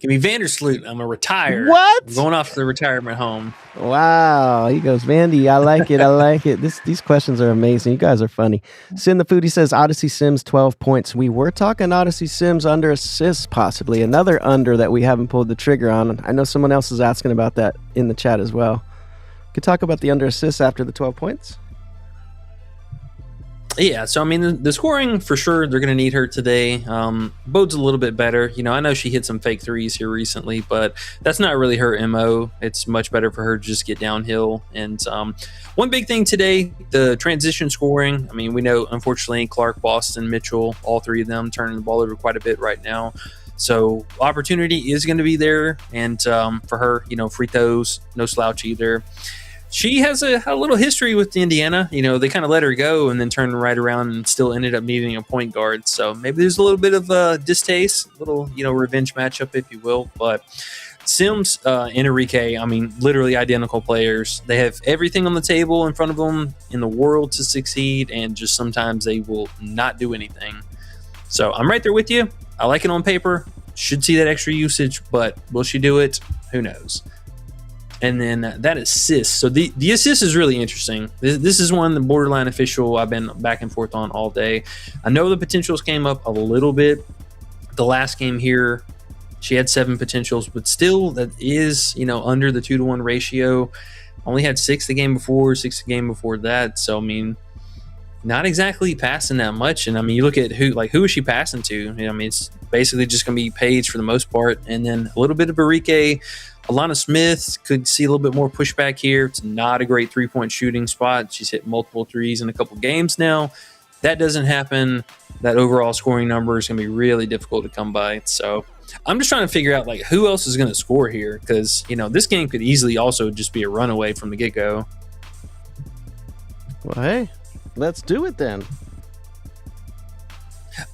A: Give me Vandersloot. I'm going to retire.
B: What?
A: I'm going off to the retirement home.
B: Wow. He goes, Vandy, I like it. I like it. These questions are amazing. You guys are funny. Sin the Foodie says Odyssey Sims 12 points. We were talking Odyssey Sims under assists, possibly. Another under that we haven't pulled the trigger on. I know someone else is asking about that in the chat as well. Could talk about the under assists after the 12 points.
A: Yeah, so I mean, the scoring for sure, they're going to need her today. Bode's a little bit better. You know, I know she hit some fake threes here recently, but that's not really her MO. It's much better for her to just get downhill. And one big thing today, the transition scoring. I mean, we know, unfortunately, Clark, Boston, Mitchell, all three of them turning the ball over quite a bit right now. So opportunity is going to be there. And for her, you know, free throws, no slouch either. She has a little history with Indiana. You know, they kind of let her go and then turned right around and still ended up needing a point guard. So maybe there's a little bit of distaste, a little, you know, revenge matchup, if you will. But Sims and Enrique, I mean, literally identical players. They have everything on the table in front of them in the world to succeed, and just sometimes they will not do anything. So I'm right there with you. I like it on paper. Should see that extra usage, but will she do it? Who knows? And then that assist. So the assist is really interesting. This is one, the borderline official I've been back and forth on all day. I know the potentials came up a little bit. The last game here, she had 7 potentials, but still that is, you know, under the 2-to-1 ratio. Only had 6 the game before, 6 the game before that. So, I mean, not exactly passing that much. And I mean, you look at who is she passing to? You know, I mean, it's basically just going to be Paige for the most part. And then a little bit of Enrique. Alana Smith could see a little bit more pushback here. It's not a great 3-point shooting spot. She's hit multiple threes in a couple games now. That doesn't happen. That overall scoring number is going to be really difficult to come by. So I'm just trying to figure out like who else is going to score here, because, you know, this game could easily also just be a runaway from the get-go.
B: Well, hey, let's do it then.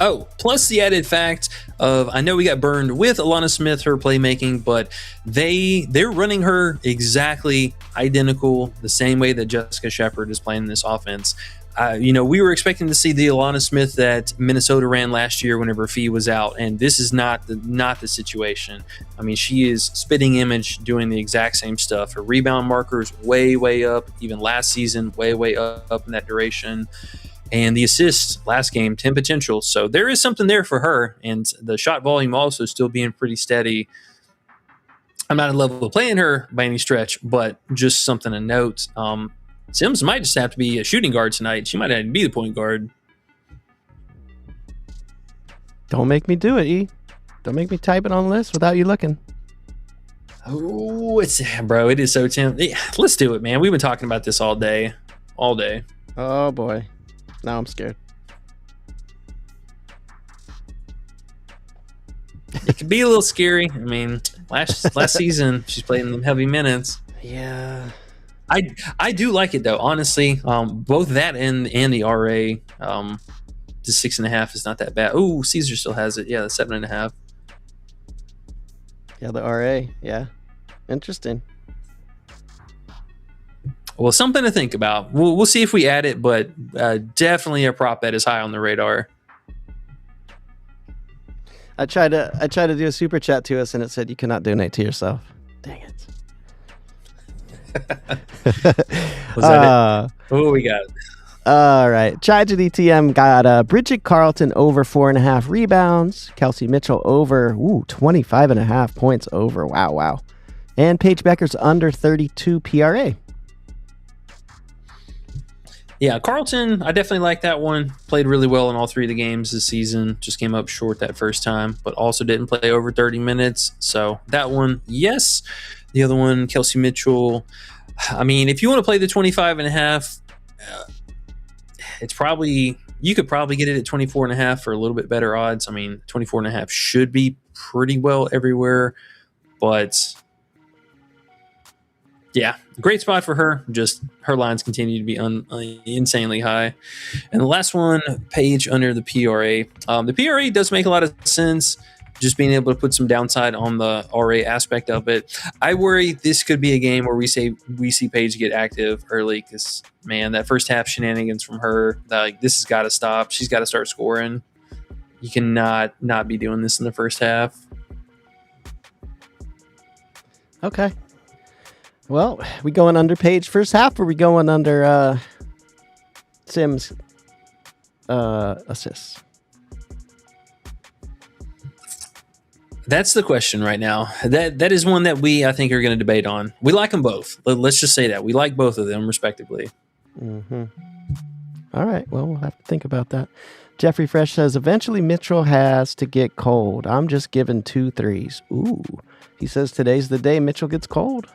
A: Oh, plus the added fact of, I know we got burned with Alana Smith, her playmaking, but they're running her exactly identical, the same way that Jessica Shepard is playing this offense. You know, we were expecting to see the Alana Smith that Minnesota ran last year whenever Fee was out, and this is not the situation. I mean, she is spitting image doing the exact same stuff. Her rebound markers way up, even last season, way up in that duration. And the assists last game, 10 potential. So there is something there for her. And the shot volume also still being pretty steady. I'm not in love with playing her by any stretch, but just something to note. Sims might just have to be a shooting guard tonight. She might have to be the point guard.
B: Don't make me do it, E. Don't make me type it on the list without you looking.
A: Oh, it is so tempting. Yeah, let's do it, man. We've been talking about this all day.
B: Oh, boy. Now I'm scared.
A: It could be a little scary. I mean, last season she's played in heavy minutes.
B: Yeah,
A: I do like it though. Honestly, both that and the RA, the 6.5 is not that bad. Oh, Caesar still has it. Yeah, the 7.5.
B: Yeah, the RA. Yeah, interesting.
A: Well, something to think about. We'll see if we add it, but definitely a prop that is high on the radar.
B: I tried to do a super chat to us, and it said you cannot donate to yourself. Dang it.
A: Was that it? What we got?
B: All right. Tragedy TM got Bridget Carlton over 4.5 rebounds. Kelsey Mitchell over 25.5 points over. Wow. And Paige Becker's under 32 PRA.
A: Yeah, Carlton, I definitely like that one. Played really well in all 3 of the games this season. Just came up short that first time, but also didn't play over 30 minutes. So that one, yes. The other one, Kelsey Mitchell. I mean, if you want to play the 25.5, it's probably, you could probably get it at 24.5 for a little bit better odds. I mean, 24.5 should be pretty well everywhere, but yeah, great spot for her. Just her lines continue to be insanely high. And the last one, Paige under the PRA. The PRA does make a lot of sense. Just being able to put some downside on the RA aspect of it. I worry this could be a game where we see Paige get active early, because man, that first half shenanigans from her, like, this has got to stop. She's got to start scoring. You cannot not be doing this in the first half.
B: Okay. Well, we going under Paige first half, or we going under Sims assists?
A: That's the question right now. That is one that I think, are going to debate on. We like them both. Let's just say that. We like both of them, respectively.
B: Mm-hmm. All right. Well, we'll have to think about that. Jeffrey Fresh says, eventually Mitchell has to get cold. I'm just giving 2 threes. Ooh. He says today's the day Mitchell gets cold.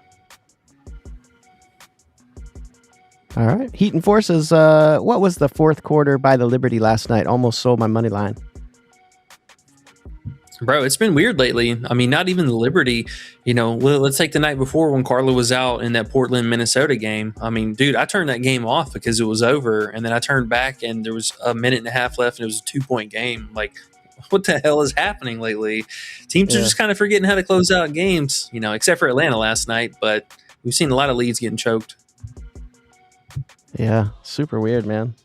B: All right. Heat and Force says, what was the fourth quarter by the Liberty last night? Almost sold my money line.
A: Bro, it's been weird lately. I mean, not even the Liberty. Let's take the night before when Carla was out in that Portland-Minnesota game. I mean, dude, I turned that game off because it was over, and then I turned back, and there was a minute and a half left, and it was a 2-point game. Like, what the hell is happening lately? Teams are just kind of forgetting how to close out games, except for Atlanta last night, but we've seen a lot of leads getting choked.
B: Yeah, super weird, man.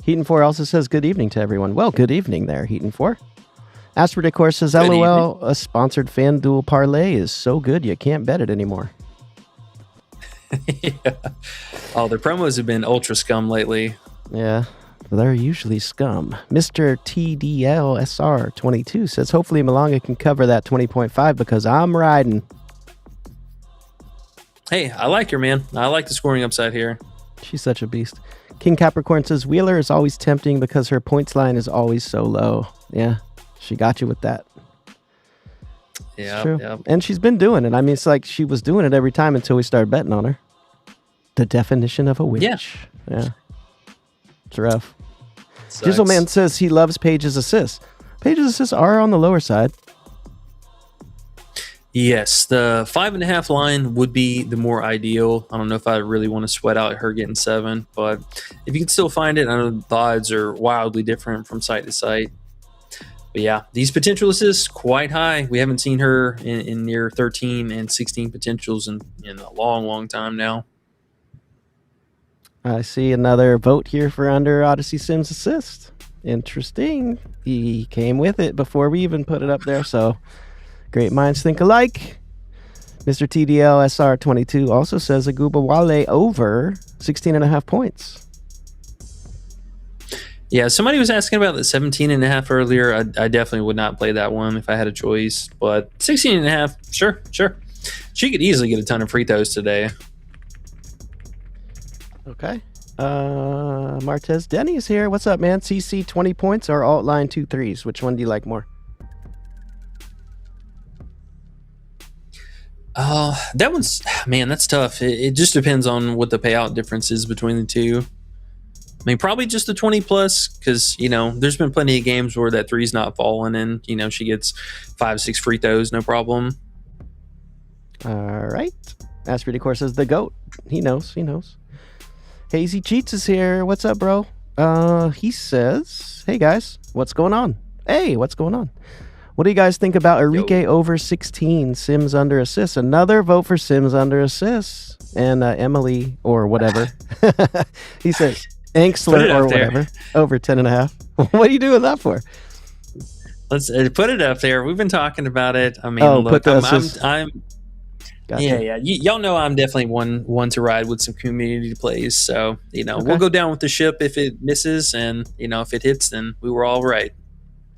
B: Heat and 4 also says, good evening to everyone. Well, good evening there, Heat and 4. Asper Decor says, LOL, a sponsored FanDuel parlay is so good you can't bet it anymore.
A: Yeah. Oh, their promos have been ultra scum lately.
B: Yeah, they're usually scum. Mr. TDLSR22 says, hopefully Malanga can cover that 20.5 because I'm riding.
A: Hey, I like her, man. I like the scoring upside here.
B: She's such a beast. King Capricorn says, Wheeler is always tempting because her points line is always so low. Yeah. She got you with that.
A: Yeah.
B: And she's been doing it. I mean, it's like she was doing it every time until we started betting on her. The definition of a witch. Yeah. It's rough. Jizzleman says he loves Paige's assists. Paige's assists are on the lower side.
A: Yes, the 5.5 line would be the more ideal. I don't know if I really want to sweat out her getting 7, but if you can still find it, I know the odds are wildly different from site to site. But yeah, these potential assists quite high. We haven't seen her in near 13 and 16 potentials in a long, long time now.
B: I see another vote here for under Odyssey Sims assist. Interesting. He came with it before we even put it up there. So great minds think alike. Mr. TDL SR22 also says Aguba Wale over 16.5 points.
A: Yeah, somebody was asking about the 17.5 earlier. I definitely would not play that one if I had a choice. But 16.5, sure. She could easily get a ton of free throws today.
B: Okay. Martez Denny is here. What's up, man? CC 20 points or alt line 2 threes? Which one do you like more?
A: That one's, man, that's tough. It just depends on what the payout difference is between the two. I mean, probably just the 20 plus because, there's been plenty of games where that three's not falling and, she gets 5-6 free throws, no problem.
B: All right. Asper Decor says the GOAT. He knows. Hazy Cheats is here. What's up, bro? He says, hey, guys, what's going on? Hey, what's going on? What do you guys think about Enrique over 16, Sims under assists? Another vote for Sims under assists. And Emily or whatever. He says, Anxler or whatever, over 10.5. What are you doing that for?
A: Let's put it up there. We've been talking about it. I mean,
B: look,
A: I'm gotcha. Yeah. Y'all know I'm definitely one to ride with some community plays. So, we'll go down with the ship if it misses. And, if it hits, then we were all right.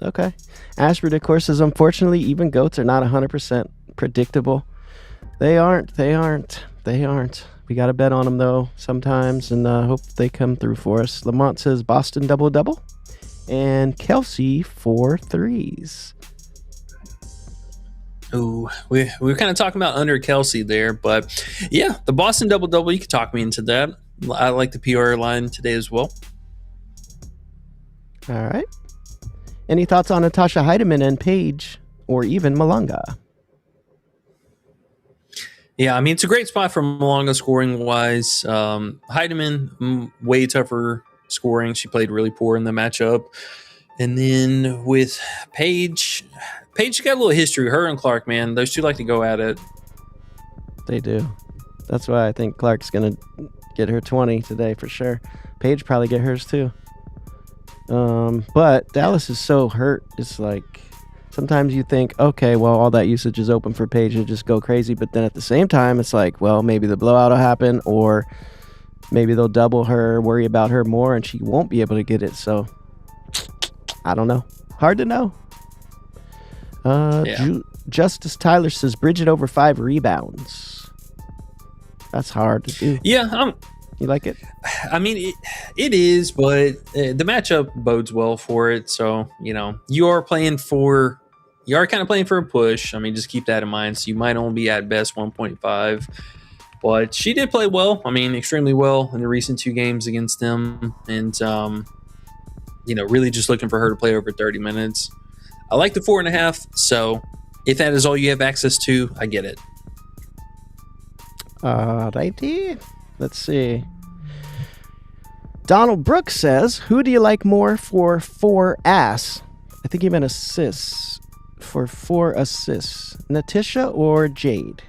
B: Okay. Ashford, of course, says, unfortunately, even goats are not 100% predictable. They aren't. We got to bet on them, though, sometimes, and hope they come through for us. Lamont says Boston double-double, and Kelsey 4 threes.
A: Ooh, we were kind of talking about under Kelsey there, but yeah, the Boston double-double, you could talk me into that. I like the PR line today as well.
B: All right. Any thoughts on Natasha Heidemann and Paige, or even Malanga?
A: Yeah, I mean, it's a great spot for Malanga scoring-wise. Heidemann, way tougher scoring. She played really poor in the matchup. And then with Paige got a little history. Her and Clark, man, those two like to go at it.
B: They do. That's why I think Clark's going to get her 20 today for sure. Paige probably get hers too. But Dallas is so hurt. It's like Sometimes you think, okay, well, all that usage is open for Paige to just go crazy. But then at the same time, it's like, well, maybe the blowout will happen, or maybe they'll double her, worry about her more, and she won't be able to get it. So I don't know. Hard to know. Justice Tyler says Bridget over 5 rebounds. That's hard to do.
A: Yeah,
B: you like it?
A: I mean, it is, but the matchup bodes well for it. So, you are kind of playing for a push. I mean, just keep that in mind. So you might only be at best 1.5. But she did play well. I mean, extremely well in the recent 2 games against them. And, really just looking for her to play over 30 minutes. I like the 4.5. So if that is all you have access to, I get it.
B: Righty. Let's see. Donald Brooks says, who do you like more for 4 ass? I think he meant assists. For 4 assists. Natisha or Jade?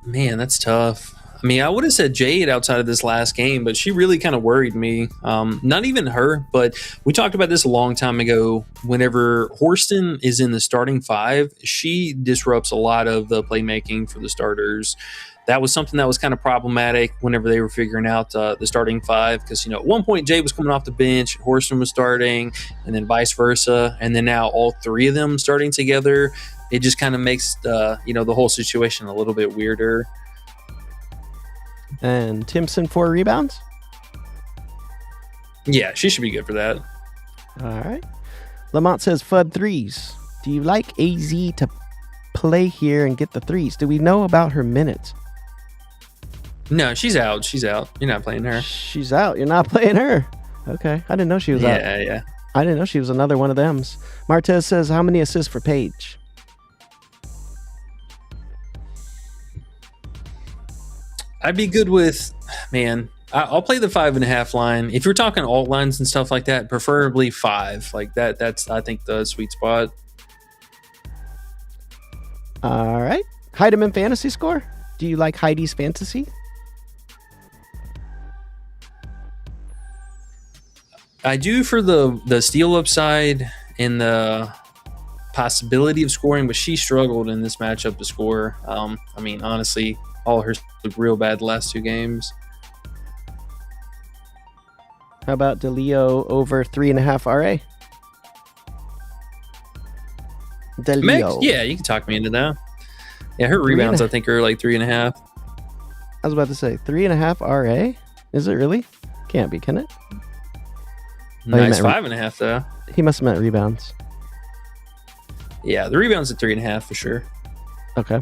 A: Man, that's tough. I mean, I would have said Jade outside of this last game, but she really kind of worried me. Not even her, but we talked about this a long time ago. Whenever Horston is in the starting 5, she disrupts a lot of the playmaking for the starters. That was something that was kind of problematic whenever they were figuring out the starting 5, because at one point Jade was coming off the bench, Horston was starting, and then vice versa, and then now all 3 of them starting together. It just kind of makes the whole situation a little bit weirder.
B: And Timpson 4 rebounds?
A: Yeah, she should be good for that.
B: All right. Lamont says FUD 3s. Do you like AZ to play here and get the 3s? Do we know about her minutes?
A: No, she's out. She's out. You're not playing her.
B: She's out. You're not playing her. Okay. I didn't know she was out.
A: Yeah.
B: I didn't know she was another one of thems. Martez says, how many assists for Paige?
A: I'd be good with, I'll play the 5.5 line. If you're talking alt lines and stuff like that, preferably 5. Like that's, I think, the sweet spot.
B: All right. Heidemann fantasy score? Do you like Heidi's fantasy?
A: I do for the steal upside and the possibility of scoring, but she struggled in this matchup to score. Honestly, all hers looked real bad the last 2 games.
B: How about DeLeo over 3.5 RA? DeLeo.
A: Yeah, you can talk me into that. Yeah, her rebounds, I think, are like 3.5.
B: I was about to say 3.5 RA. Is it really? Can't be, can it?
A: Nice 5.5 though.
B: He must have meant rebounds.
A: Yeah, the rebounds at 3.5 for sure.
B: Okay.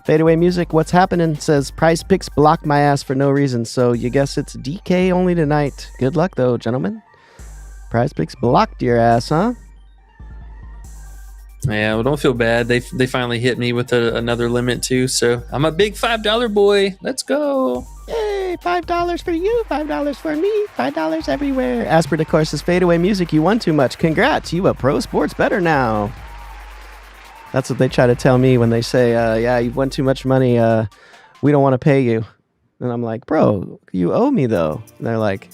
B: Fadeaway Music, what's happening? Says Prizepicks blocked my ass for no reason, so you guess it's DK only tonight. Good luck though, gentlemen. Prizepicks blocked your ass, huh?
A: Yeah, well, don't feel bad. They finally hit me with another limit too, so I'm a big $5 boy. Let's go.
B: Yay, $5 for you, $5 for me, $5 everywhere. Asper de Course's Fadeaway Music, you won too much. Congrats, you a pro sports better now. That's what they try to tell me when they say, yeah, you've won too much money. We don't want to pay you. And I'm like, bro, you owe me though. And they're like,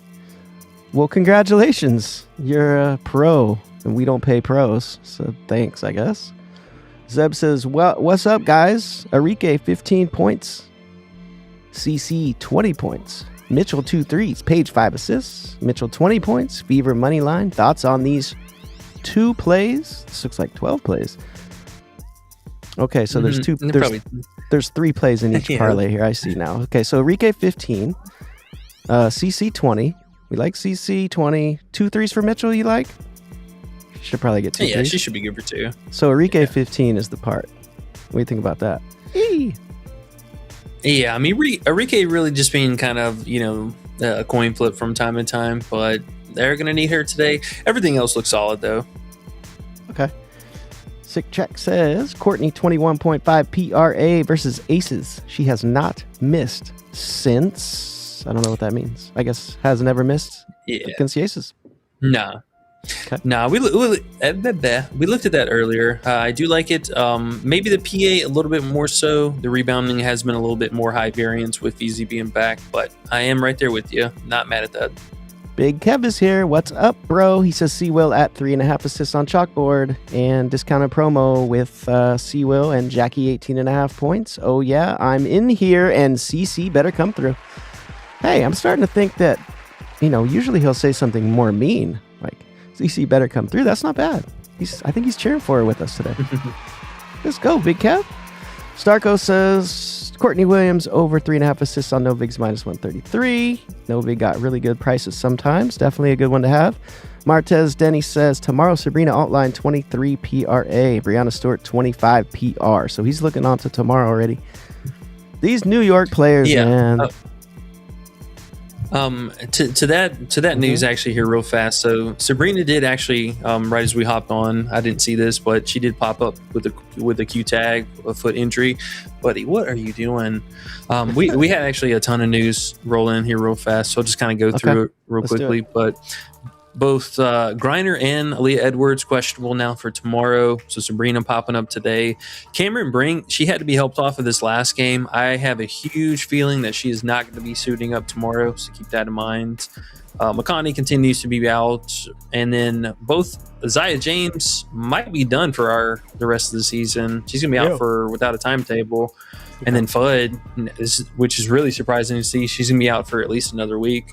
B: well, congratulations. You're a pro and we don't pay pros. So thanks, I guess. Zeb says, well, what's up, guys? Arike, 15 points. CC, 20 points. Mitchell, 2 threes. Paige, 5 assists. Mitchell, 20 points. Fever, money line. Thoughts on these 2 plays? This looks like 12 plays. Okay, so there's 2. There's 3 plays in each parlay here. I see now. Okay, so Enrique 15, CC 20. We like CC 20. 2 threes for Mitchell. You like? Should probably get 2.
A: Yeah, she should be good for 2.
B: So Enrique 15 is the part. What do you think about that?
A: Yeah, I mean, Enrique really just being kind of a coin flip from time to time, but they're gonna need her today. Everything else looks solid though.
B: Okay. Sick Check says Courtney 21.5 PRA versus Aces. She has not missed since, I don't know what that means. I guess has never missed against the Aces.
A: No.
B: Okay.
A: No, we looked at that earlier. I do like it. Maybe the PA a little bit more so. The rebounding has been a little bit more high variance with VZ being back, but I am right there with you. Not mad at that.
B: Big Kev is here. What's up, bro? He says C-Will at 3.5 assists on chalkboard and discounted promo with C-Will and Jackie 18.5 points. Oh, yeah, I'm in here and CC better come through. Hey, I'm starting to think that, usually he'll say something more mean, like CC better come through. That's not bad. I think he's cheering for her with us today. Let's go, Big Kev. Starco says Courtney Williams over 3.5 assists on Novig's minus 133. Novig got really good prices sometimes. Definitely a good one to have. Martez Denny says tomorrow Sabrina Altline 23 PRA. Brianna Stewart 25 PR. So he's looking on to tomorrow already. These New York players, man.
A: To that news actually here real fast. So Sabrina did actually right as we hopped on, I didn't see this, but she did pop up with a Q tag, a foot injury. Buddy, what are you doing? We had actually a ton of news roll in here real fast, so I'll just kind of go through it real quickly. But both Griner and Aaliyah Edwards questionable now for tomorrow. So Sabrina popping up today. Cameron Brink, she had to be helped off of this last game. I have a huge feeling that she is not going to be suiting up tomorrow, so keep that in mind. McConney continues to be out. And then both Zaya James might be done for the rest of the season. She's going to be out without a timetable. And then Fudd, which is really surprising to see, she's going to be out for at least another week.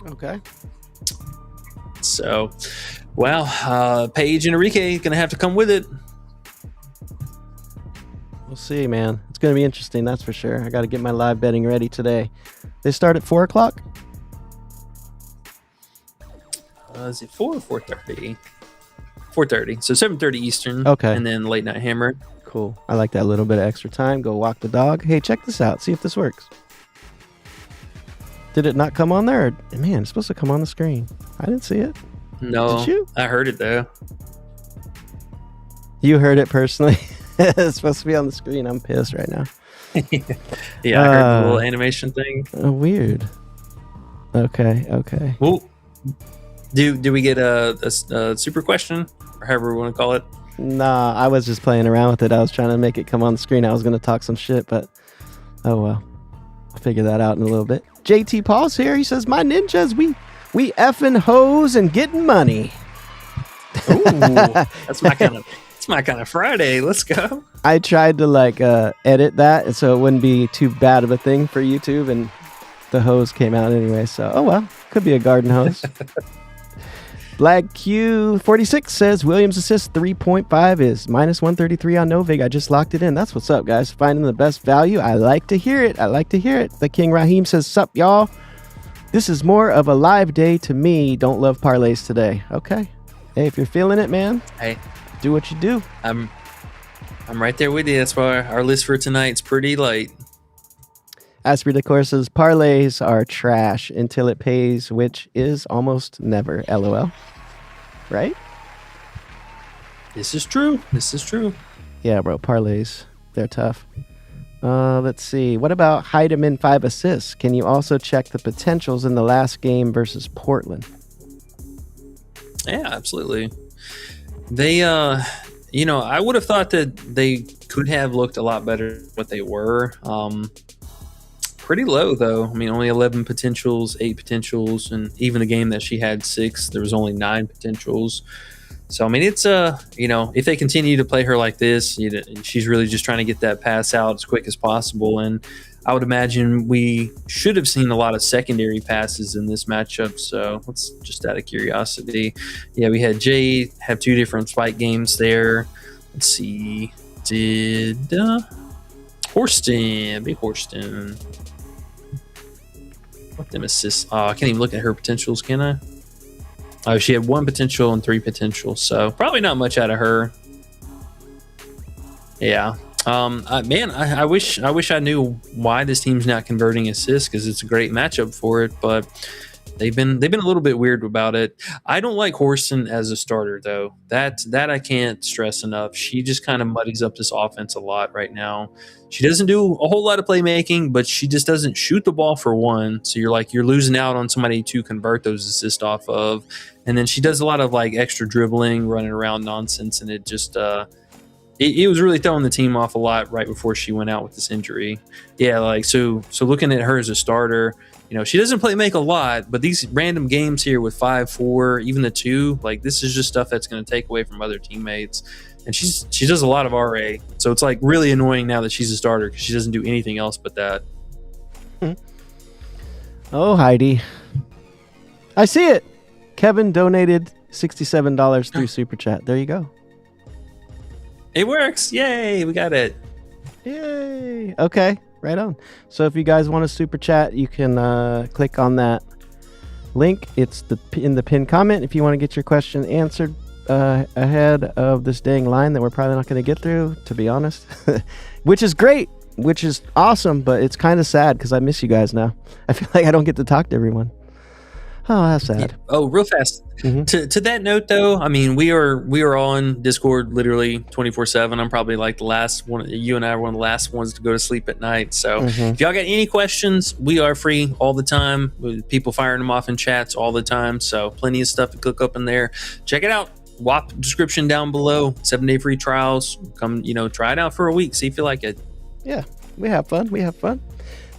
B: Okay.
A: So, Paige and Enrique going to have to come with it.
B: We'll see, man. It's going to be interesting, that's for sure. I got to get my live betting ready today. They start at 4 o'clock?
A: Is it 4 or 4:30? 4:30. So 7:30 Eastern.
B: Okay. And
A: then late night hammer.
B: Cool. I like that little bit of extra time. Go walk the dog. Hey, check this out. See if this works. Did it not come on there? Or, man, it's supposed to come on the screen. I didn't see it.
A: No.
B: Did you?
A: I heard it, though.
B: You heard it personally? It's supposed to be on the screen. I'm pissed right now.
A: Yeah, I heard the little animation thing.
B: Weird. Okay.
A: Well, do we get a super question? Or however we want to call it?
B: Nah, I was just playing around with it. I was trying to make it come on the screen. I was going to talk some shit, but oh well. I'll figure that out in a little bit. JT Paul's here. He says, my ninjas, we effing hoes and getting money.
A: Ooh, that's my kind of Friday. Let's go.
B: I tried to edit that and so it wouldn't be too bad of a thing for YouTube, and the hose came out anyway. So, oh well, could be a garden hose. Black Q46 says Williams assist 3.5 is minus 133 on Novig. I just locked it in. That's what's up, guys. Finding the best value. I like to hear it. The King Raheem says, sup, y'all. This is more of a live day to me. Don't love parlays today. Okay. Hey, if you're feeling it, man,
A: hey,
B: do what you do.
A: I'm right there with you. That's why our list for tonight's pretty light.
B: Asprey Decor says parlays are trash until it pays, which is almost never. LOL. Right?
A: This is true.
B: Yeah, bro. Parlays, they're tough. Let's see. What about Hyde in 5 assists? Can you also check the potentials in the last game versus Portland?
A: Yeah, absolutely. They, I would have thought that they could have looked a lot better than what they were. Pretty low, though. I mean, only 11 potentials, 8 potentials, and even the game that she had 6, there was only 9 potentials. So, I mean, it's, if they continue to play her like this, she's really just trying to get that pass out as quick as possible. And I would imagine we should have seen a lot of secondary passes in this matchup. So, let's just out of curiosity. Yeah, we had Jade have 2 different spike games there. Let's see. Did Big Horston. What them assists? Oh, I can't even look at her potentials, can I? Oh, she had 1 potential and 3 potential, so probably not much out of her. Yeah. I wish I knew why this team's not converting assists, because it's a great matchup for it, but they've been a little bit weird about it. I don't like Horston as a starter, though. That I can't stress enough. She just kind of muddies up this offense a lot right now. She doesn't do a whole lot of playmaking, but she just doesn't shoot the ball for one. So you're losing out on somebody to convert those assists off of. And then she does a lot of extra dribbling, running around nonsense, and it just it was really throwing the team off a lot right before she went out with this injury. Yeah, so looking at her as a starter, she doesn't play make a lot, but these random games here with 5, 4, even the 2, like this is just stuff that's going to take away from other teammates. And she does a lot of RA, so it's like really annoying now that she's a starter because she doesn't do anything else but that.
B: Oh, Heidi, I see it. Kevin donated $67 through Super Chat. There you go.
A: It works! Yay! We got it.
B: Yay! Okay, right on. So if you guys want to Super Chat, you can click on that link. It's in the pinned comment if you want to get your question answered ahead of this dang line that we're probably not going to get through, to be honest. Which is great, which is awesome, but it's kind of sad because I miss you guys now. I feel like I don't get to talk to everyone. Oh, that's sad.
A: Yeah. Oh, real fast. Mm-hmm. To that note, though, I mean, we are on Discord literally 24/7. I'm probably like the last one. You and I are one of the last ones to go to sleep at night. So if y'all got any questions, we are free all the time. With people firing them off in chats all the time. So plenty of stuff to cook up in there. Check it out. WAP description down below. 7-day free trials. Come, try it out for a week. See if you like it.
B: Yeah, we have fun.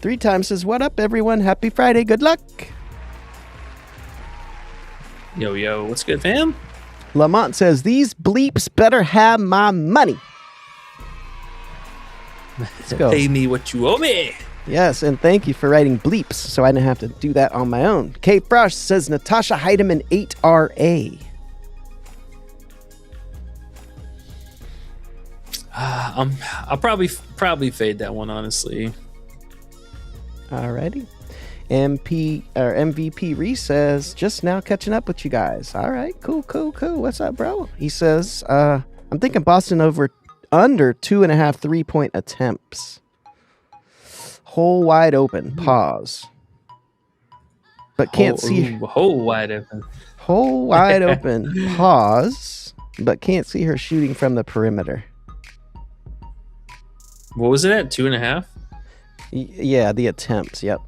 B: 3 times says, "What up, everyone? Happy Friday. Good luck."
A: Yo, what's good, fam?
B: Lamont says, "These bleeps better have my money." Let's go.
A: Pay me what you owe me.
B: Yes, and thank you for writing bleeps so I didn't have to do that on my own. Kate Frost says, "Natasha Heidemann 8RA."
A: I'll probably fade that one, honestly.
B: Alrighty. MVP Reese says, "Just now catching up with you guys." All right, cool. What's up, bro? He says, "I'm thinking Boston under 2.5 3-point attempts. Hole wide open. Pause. But can't see.
A: Hole wide open.
B: Hole wide open. Pause. But can't see her shooting from the perimeter."
A: What was it at? 2.5?
B: Yeah, the attempts. Yep.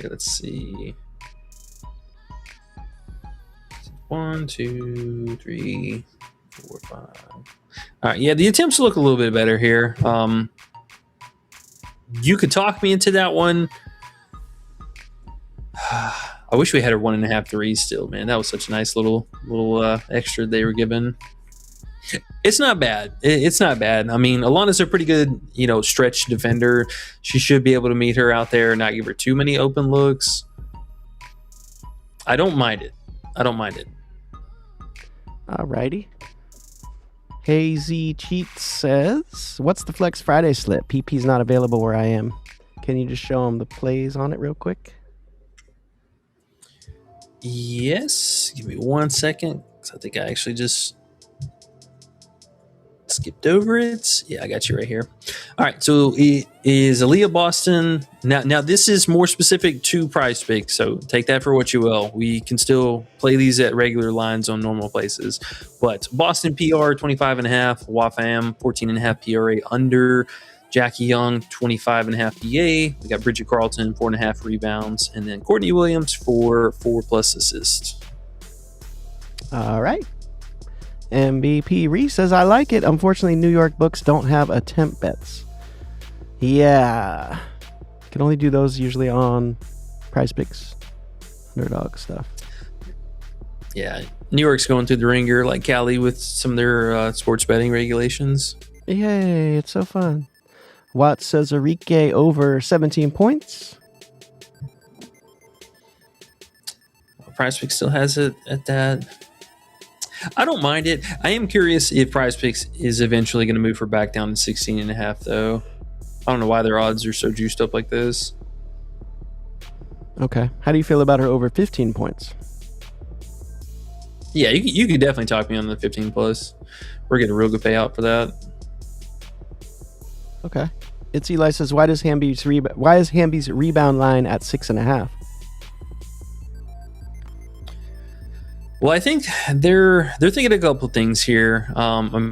A: Let's see. 1, 2, 3, 4, 5. All right, yeah, the attempts look a little bit better here. You could talk me into that one. I wish we had her 1.5 threes still, man. That was such a nice little extra they were given. It's not bad. It's not bad. I mean, Alana's a pretty good, stretch defender. She should be able to meet her out there and not give her too many open looks. I don't mind it.
B: Alrighty. Hazy Cheat says, "What's the Flex Friday slip? PP's not available where I am. Can you just show him the plays on it real quick?"
A: Yes. Give me 1 second. 'Cause I think I actually just skipped over it. Yeah, I got you right here. All right, so it is Aaliyah Boston. Now this is more specific to Prizepicks, so take that for what you will. We can still play these at regular lines on normal places. But Boston PR 25.5, Wafam 14.5 PRA under, Jackie Young 25.5 PA. We got Bridget Carlton 4.5 rebounds, and then Courtney Williams for 4+ assists.
B: All right. MVP Reese says, "I like it. Unfortunately, New York books don't have attempt bets." Yeah. Can only do those usually on Prizepicks, Underdog stuff.
A: Yeah. New York's going through the ringer like Cali with some of their sports betting regulations.
B: Yay. It's so fun. Watt says, "Enrique over 17 points."
A: Prizepicks still has it at that. I don't mind it. I am curious if Prizepicks is eventually going to move her back down to 16.5, though. I don't know why their odds are so juiced up like this.
B: Okay. How do you feel about her over 15 points?
A: Yeah, you could definitely talk me on the 15+. We're getting a real good payout for that.
B: Okay. It's Eli says, why is Hamby's rebound line at 6.5?
A: Well, I think they're thinking a couple things here.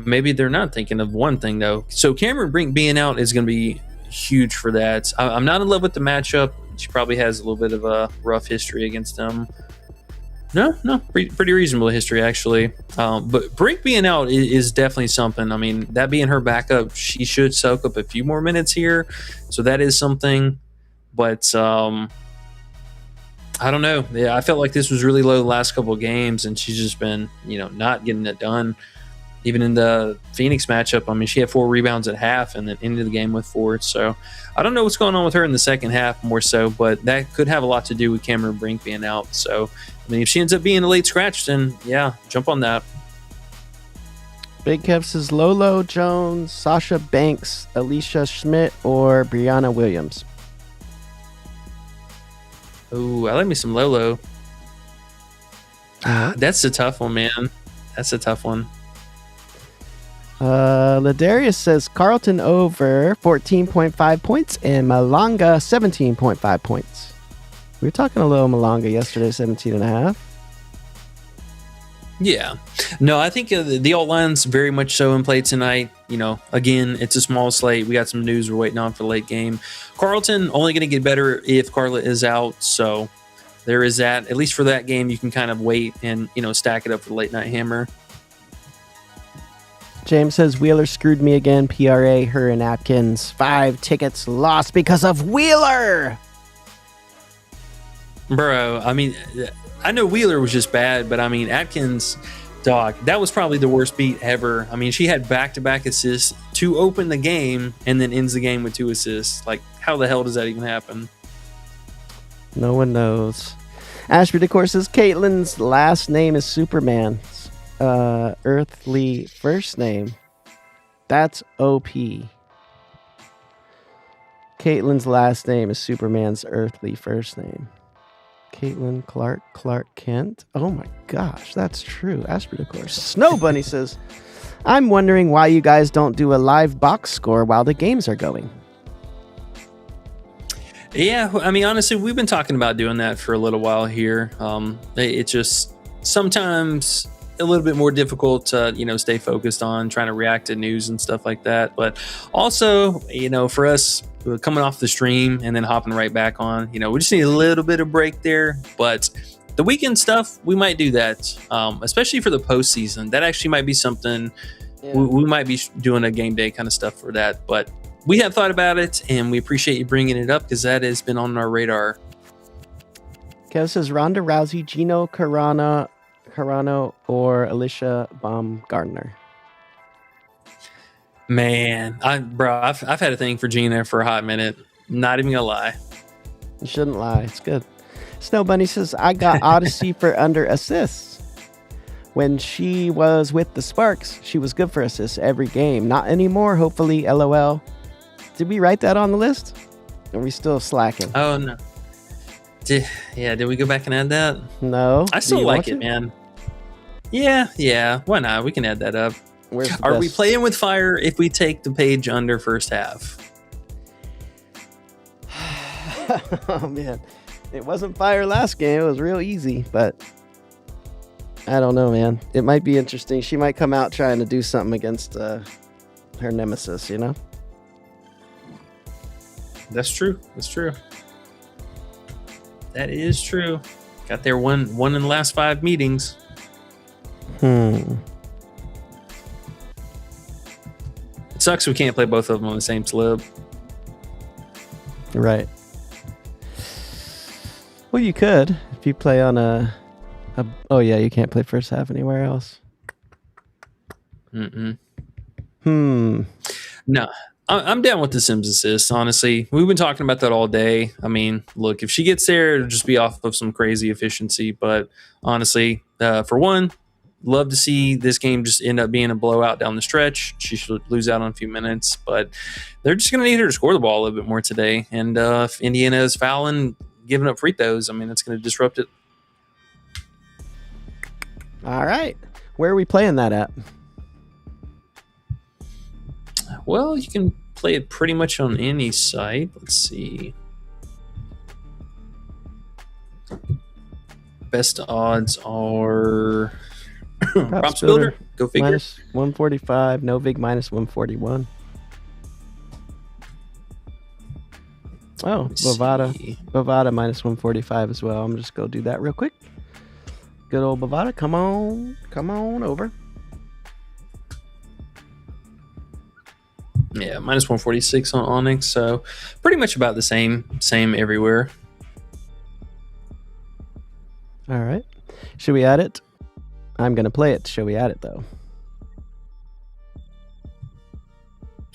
A: Maybe they're not thinking of one thing, though. So Cameron Brink being out is going to be huge for that. I'm not in love with the matchup. She probably has a little bit of a rough history against them. No, pretty reasonable history actually. But Brink being out is definitely something. I mean, that being her backup, she should soak up a few more minutes here, so that is something. But I don't know. Yeah, I felt like this was really low the last couple of games, and she's just been, not getting it done. Even in the Phoenix matchup, I mean, she had 4 rebounds at half and then ended the game with 4. So I don't know what's going on with her in the second half more so, but that could have a lot to do with Cameron Brink being out. So, I mean, if she ends up being a late scratch, then yeah, jump on that.
B: Big Kev says Lolo Jones, Sasha Banks, Alicia Schmidt, or Brianna Williams.
A: Oh, I like me some Lolo. That's a tough one, man. That's a tough one.
B: Ladarius says Carlton over 14.5 points and Malanga 17.5 points. We were talking a little Malanga yesterday, 17.5.
A: Yeah. No, I think the alt line's very much so in play tonight. Again, it's a small slate. We got some news we're waiting on for the late game. Carlton only going to get better if Carla is out. So there is that. At least for that game, you can kind of wait and, stack it up for the late night hammer.
B: James says Wheeler screwed me again. PRA, her and Atkins. 5 tickets lost because of Wheeler.
A: Bro, I mean, I know Wheeler was just bad, but I mean, Atkins, dog, that was probably the worst beat ever. I mean, she had back-to-back assists to open the game and then ends the game with 2 assists. Like, how the hell does that even happen?
B: No one knows. Ashby Decor says Caitlin's last name is Superman. Earthly first name. That's OP. Caitlin's last name is Superman's earthly first name. Caitlin Clark Kent. Oh my gosh, that's true. Asper, of course. Snow Bunny says, I'm wondering why you guys don't do a live box score while the games are going.
A: Yeah, I mean, honestly, we've been talking about doing that for a little while here. It's just sometimes a little bit more difficult to, stay focused on trying to react to news and stuff like that. But also, for us coming off the stream and then hopping right back on, we just need a little bit of break there. But the weekend stuff, we might do that, especially for the postseason. That actually might be something we might be doing a game day kind of stuff for that. But we have thought about it, and we appreciate you bringing it up because that has been on our radar.
B: Kev says Ronda Rousey, Gino Carano, or Alicia Baumgardner.
A: Man, I've had a thing for Gina for a hot minute. Not even gonna lie.
B: You shouldn't lie. It's good. Snow Bunny says I got Odyssey for under assists. When she was with the Sparks, she was good for assists every game. Not anymore, hopefully. LOL. Did we write that on the list? Or are we still slacking?
A: Oh no. Did we go back and add that?
B: No.
A: I still like it, man. Yeah. Why not? We can add that up. Are we playing with fire if we take the page under first half?
B: Oh, man. It wasn't fire last game. It was real easy, but I don't know, man. It might be interesting. She might come out trying to do something against her nemesis,
A: That's true. That is true. Got there one in the last 5 meetings. It sucks we can't play both of them on the same slip.
B: Right. Well, you could if you play on a. Oh yeah, you can't play first half anywhere else.
A: No, I'm down with the Sims assist. Honestly, we've been talking about that all day. I mean, look, if she gets there, it'll just be off of some crazy efficiency. But honestly, for one, love to see this game just end up being a blowout down the stretch. She should lose out on a few minutes, but they're just going to need her to score the ball a little bit more today. And if Indiana is fouling, giving up free throws, I mean, that's going to disrupt it.
B: All right. Where are we playing that at?
A: Well, you can play it pretty much on any site. Let's see. Best odds are Props Builder. Go figure.
B: Minus 145. Novig minus 141. Oh, Bovada minus 145 as well. I'm just going to do that real quick. Good old Bovada. Come on over.
A: Yeah, minus 146 on Onyx, so pretty much about the same everywhere.
B: All right. Should we add it? I'm going to play it. Should we add it, though?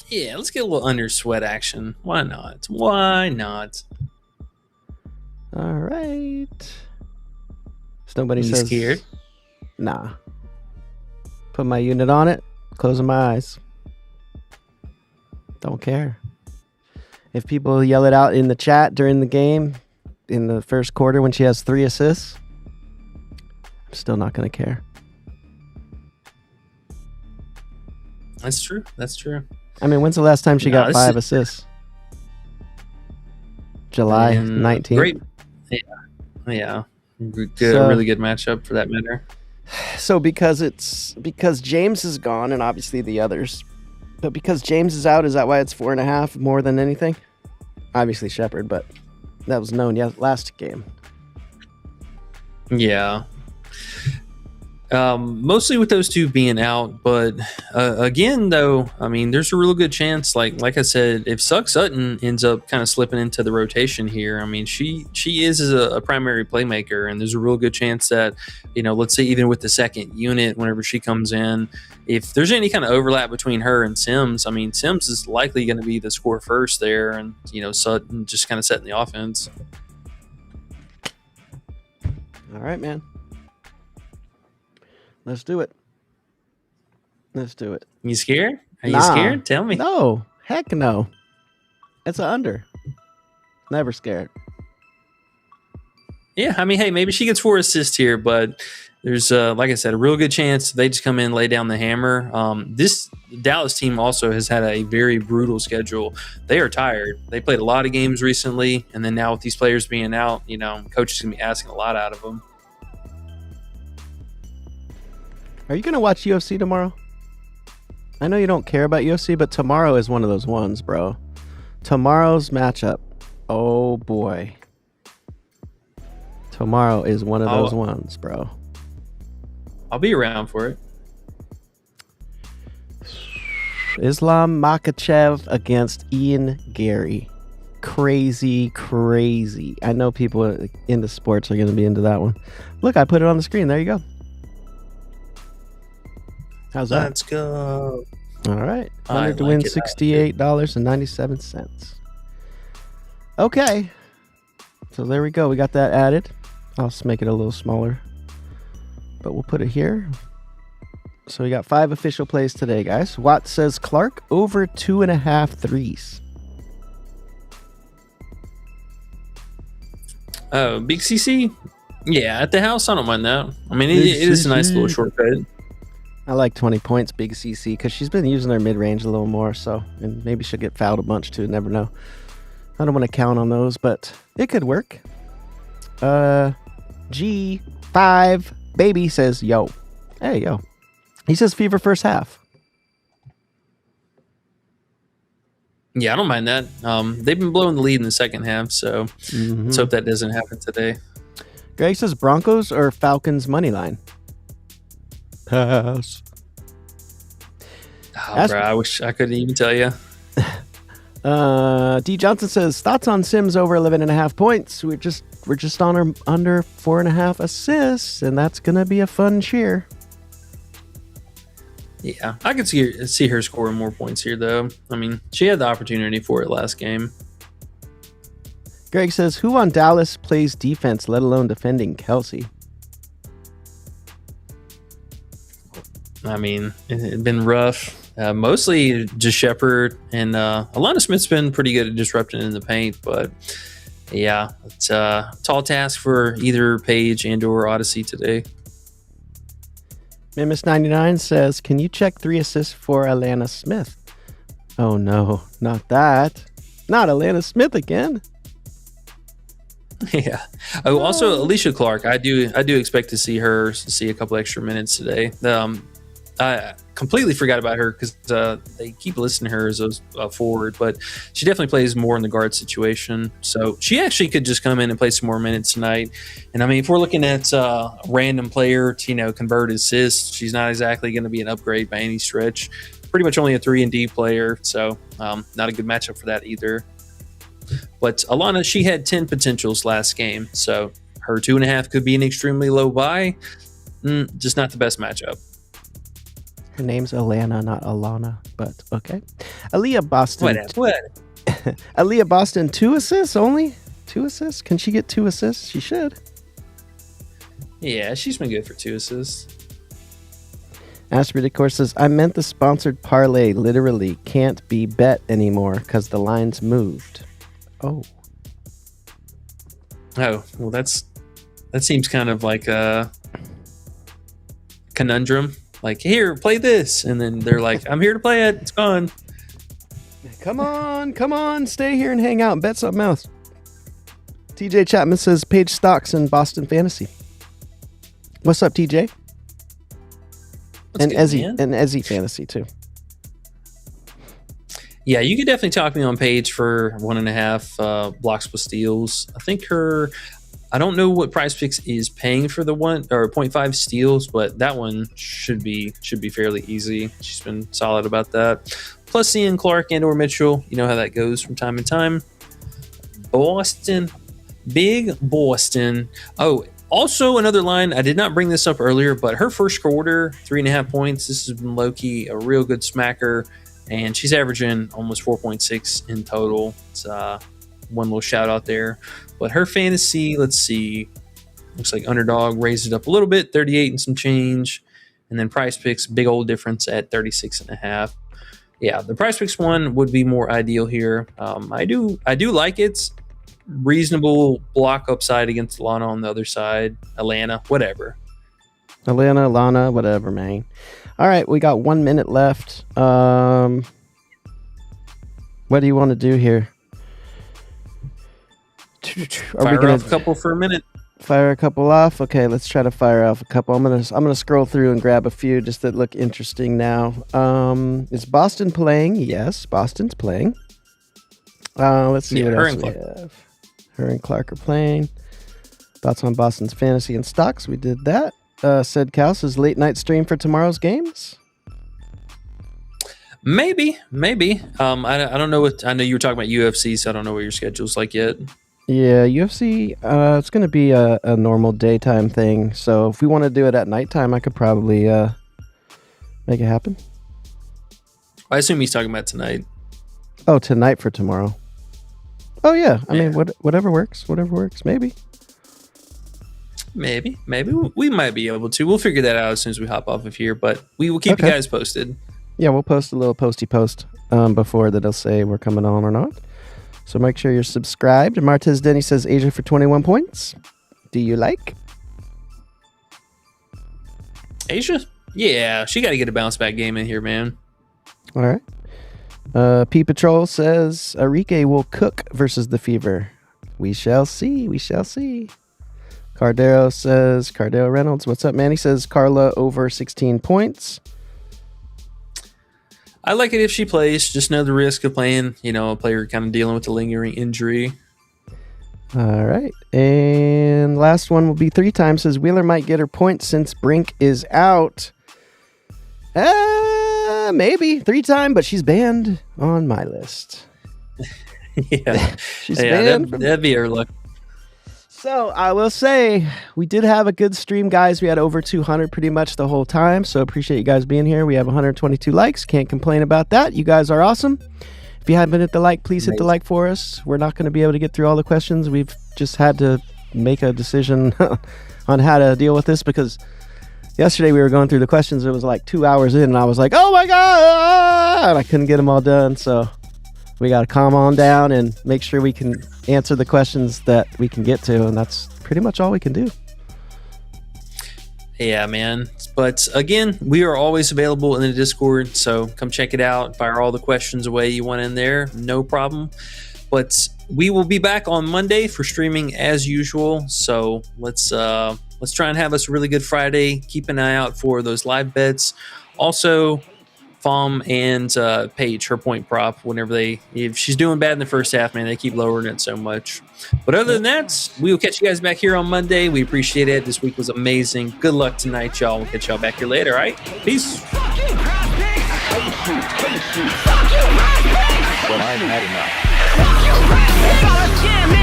A: Yeah, let's get a little under sweat action. Why not? Why not?
B: All right. So nobody
A: You
B: says...
A: scared?
B: Nah. Put my unit on it. Closing my eyes. Don't care. If people yell it out in the chat during the game, in the first quarter when she has 3 assists, I'm still not going to care.
A: That's true. That's true.
B: I mean, when's the last time she got 5 assists? July 19th.
A: Great. Yeah. Good, really good matchup for that matter.
B: So because James is gone and obviously the others, but because James is out, is that why it's 4.5 more than anything? Obviously Shepherd, but that was known last game.
A: Yeah. Mostly with those two being out, but again, though, I mean, there's a real good chance, like I said, if Suck Sutton ends up kind of slipping into the rotation here, I mean, she is a primary playmaker, and there's a real good chance that, let's say even with the second unit, whenever she comes in, if there's any kind of overlap between her and Sims, I mean, Sims is likely going to be the score first there, and Sutton just kind of setting the offense.
B: All right, man. Let's do it.
A: You scared? Are you scared? Tell me.
B: No. Heck no. It's an under. Never scared.
A: Yeah, I mean, hey, maybe she gets 4 assists here, but there's, like I said, a real good chance they just come in, lay down the hammer. This Dallas team also has had a very brutal schedule. They are tired. They played a lot of games recently, and then now with these players being out, coach is going to be asking a lot out of them.
B: Are you going to watch UFC tomorrow? I know you don't care about UFC, but tomorrow is one of those ones, bro. Tomorrow's matchup. Oh, boy. Tomorrow is one of those ones, bro.
A: I'll be around for it.
B: Islam Makhachev against Ian Gary. Crazy. I know people into sports are going to be into that one. Look, I put it on the screen. There you go. How's that?
A: Let's go.
B: All right. 100 to win $68.97. Okay. So there we go. We got that added. I'll just make it a little smaller, but we'll put it here. So we got 5 official plays today, guys. Watt says Clark over 2.5 threes.
A: Oh, Big CC? Yeah, at the house, I don't mind that. I mean, it is a nice little shortcut.
B: I like 20 points, Big CC, because she's been using her mid-range a little more, so, and maybe she'll get fouled a bunch too, never know. I don't want to count on those, but it could work. G5 Baby says, yo. Hey, yo. He says Fever first half.
A: Yeah, I don't mind that. They've been blowing the lead in the second half, so let's hope that doesn't happen today.
B: Greg says Broncos or Falcons money line. Pass.
A: Oh, bro, I wish I could even tell you.
B: D Johnson says thoughts on Sims over 11.5 points. We're just on her under 4.5 assists, and that's gonna be a fun cheer.
A: Yeah, I could see her scoring more points here, though. I mean, she had the opportunity for it last game.
B: Greg says, who on Dallas plays defense, let alone defending Kelsey?
A: I mean, it's been rough. Mostly just Shepherd, and Alana Smith's been pretty good at disrupting in the paint, but yeah, it's a tall task for either Paige and or Odyssey today.
B: Miss99 says, can you check 3 assists for Alana Smith? Oh no, not that. Not Alana Smith again.
A: Yeah. Oh, also Alicia Clark. I do expect to see her see a couple extra minutes today. I completely forgot about her because they keep listing her as a forward, but she definitely plays more in the guard situation. So she actually could just come in and play some more minutes tonight. And I mean, if we're looking at a random player to convert assists, she's not exactly going to be an upgrade by any stretch. Pretty much only a 3-and-D player, so not a good matchup for that either. But Alana, she had 10 potentials last game, so her 2.5 could be an extremely low buy. Just not the best matchup.
B: Her name's Alana, not Alana, but okay. Aaliyah Boston.
A: What?
B: Aaliyah Boston, 2 assists only? 2 assists? Can she get 2 assists? She should.
A: Yeah, she's been good for 2 assists.
B: Astrid, of course, says, I meant the sponsored parlay literally can't be bet anymore because the line's moved. Oh, well,
A: that seems kind of like a conundrum. Like, here, play this. And then they're like, I'm here to play it. It's gone.
B: Come on. Stay here and hang out and bet something else. TJ Chapman says, Paige stocks in Boston Fantasy. What's up, TJ? And Ezzy Fantasy, too.
A: Yeah, you could definitely talk me on Paige for 1.5 blocks with steals. I think I don't know what Prizepicks is paying for the 0.5 steals, but that one should be fairly easy. She's been solid about that. Plus Ian Clark and/or Mitchell, you know how that goes from time to time. Boston, big Boston. Oh, also another line. I did not bring this up earlier, but her first quarter, 3.5 points. This has been low-key a real good smacker, and she's averaging almost 4.6 in total. It's one little shout out there. But her fantasy, let's see, looks like Underdog raised it up a little bit, 38 and some change. And then Prizepicks, big old difference at 36.5. Yeah, the Prizepicks one would be more ideal here. I do like it. Reasonable block upside against Lana on the other side. Alana, whatever.
B: Lana, whatever, man. All right, we got 1 minute left. What do you want to do here?
A: Fire off a couple for a minute.
B: Fire a couple off. Okay, let's try to fire off a couple. I'm gonna scroll through and grab a few just that look interesting now. Is Boston playing? Yes, Boston's playing. Let's see what else we have. Her and Clark are playing. Thoughts on Boston's fantasy and stocks? We did that. Said Cal says late night stream for tomorrow's games.
A: Maybe. I don't know what. I know you were talking about UFC, so I don't know what your schedule's like yet.
B: Yeah, UFC, it's going to be a normal daytime thing. So if we want to do it at nighttime, I could probably make it happen.
A: I assume he's talking about tonight.
B: Oh, tonight for tomorrow. Oh, yeah. I mean, whatever works. Maybe.
A: Maybe. We might be able to. We'll figure that out as soon as we hop off of here. But we will keep you guys posted.
B: Yeah, we'll post a little posty post before that'll say we're coming on or not. So make sure you're subscribed. Martez Denny says Asia for 21 points. Do you like?
A: Asia? Yeah, she got to get a bounce back game in here, man.
B: All right. P Patrol says Enrique will cook versus the Fever. We shall see. Cardero says, Cardero Reynolds, what's up, man? He says Carla over 16 points.
A: I like it if she plays. Just know the risk of playing, a player kind of dealing with a lingering injury.
B: All right. And last one will be 3 times. Says Wheeler might get her points since Brink is out. Maybe 3 times, but she's banned on my list.
A: Yeah.
B: She's banned.
A: That'd be her luck.
B: So I will say we did have a good stream, guys. We had over 200 pretty much the whole time. So appreciate you guys being here. We have 122 likes. Can't complain about that. You guys are awesome. If you haven't hit the like, please hit the like for us. We're not going to be able to get through all the questions. We've just had to make a decision on how to deal with this because yesterday we were going through the questions. It was like 2 hours in and I was like, oh my God. And I couldn't get them all done. So we got to calm on down and make sure we can answer the questions that we can get to. And that's pretty much all we can do.
A: Yeah, man. But again, we are always available in the Discord. So come check it out. Fire all the questions away you want in there. No problem. But we will be back on Monday for streaming as usual. So let's let's try and have us a really good Friday. Keep an eye out for those live bets. Also, Fom and Paige, her point prop, if she's doing bad in the first half, man, they keep lowering it so much. But other than that, we will catch you guys back here on Monday. We appreciate it. This week was amazing. Good luck tonight, y'all. We'll catch y'all back here later, all right? Peace.
D: Fuck you,
F: Well, I've had enough.
D: Fuck you,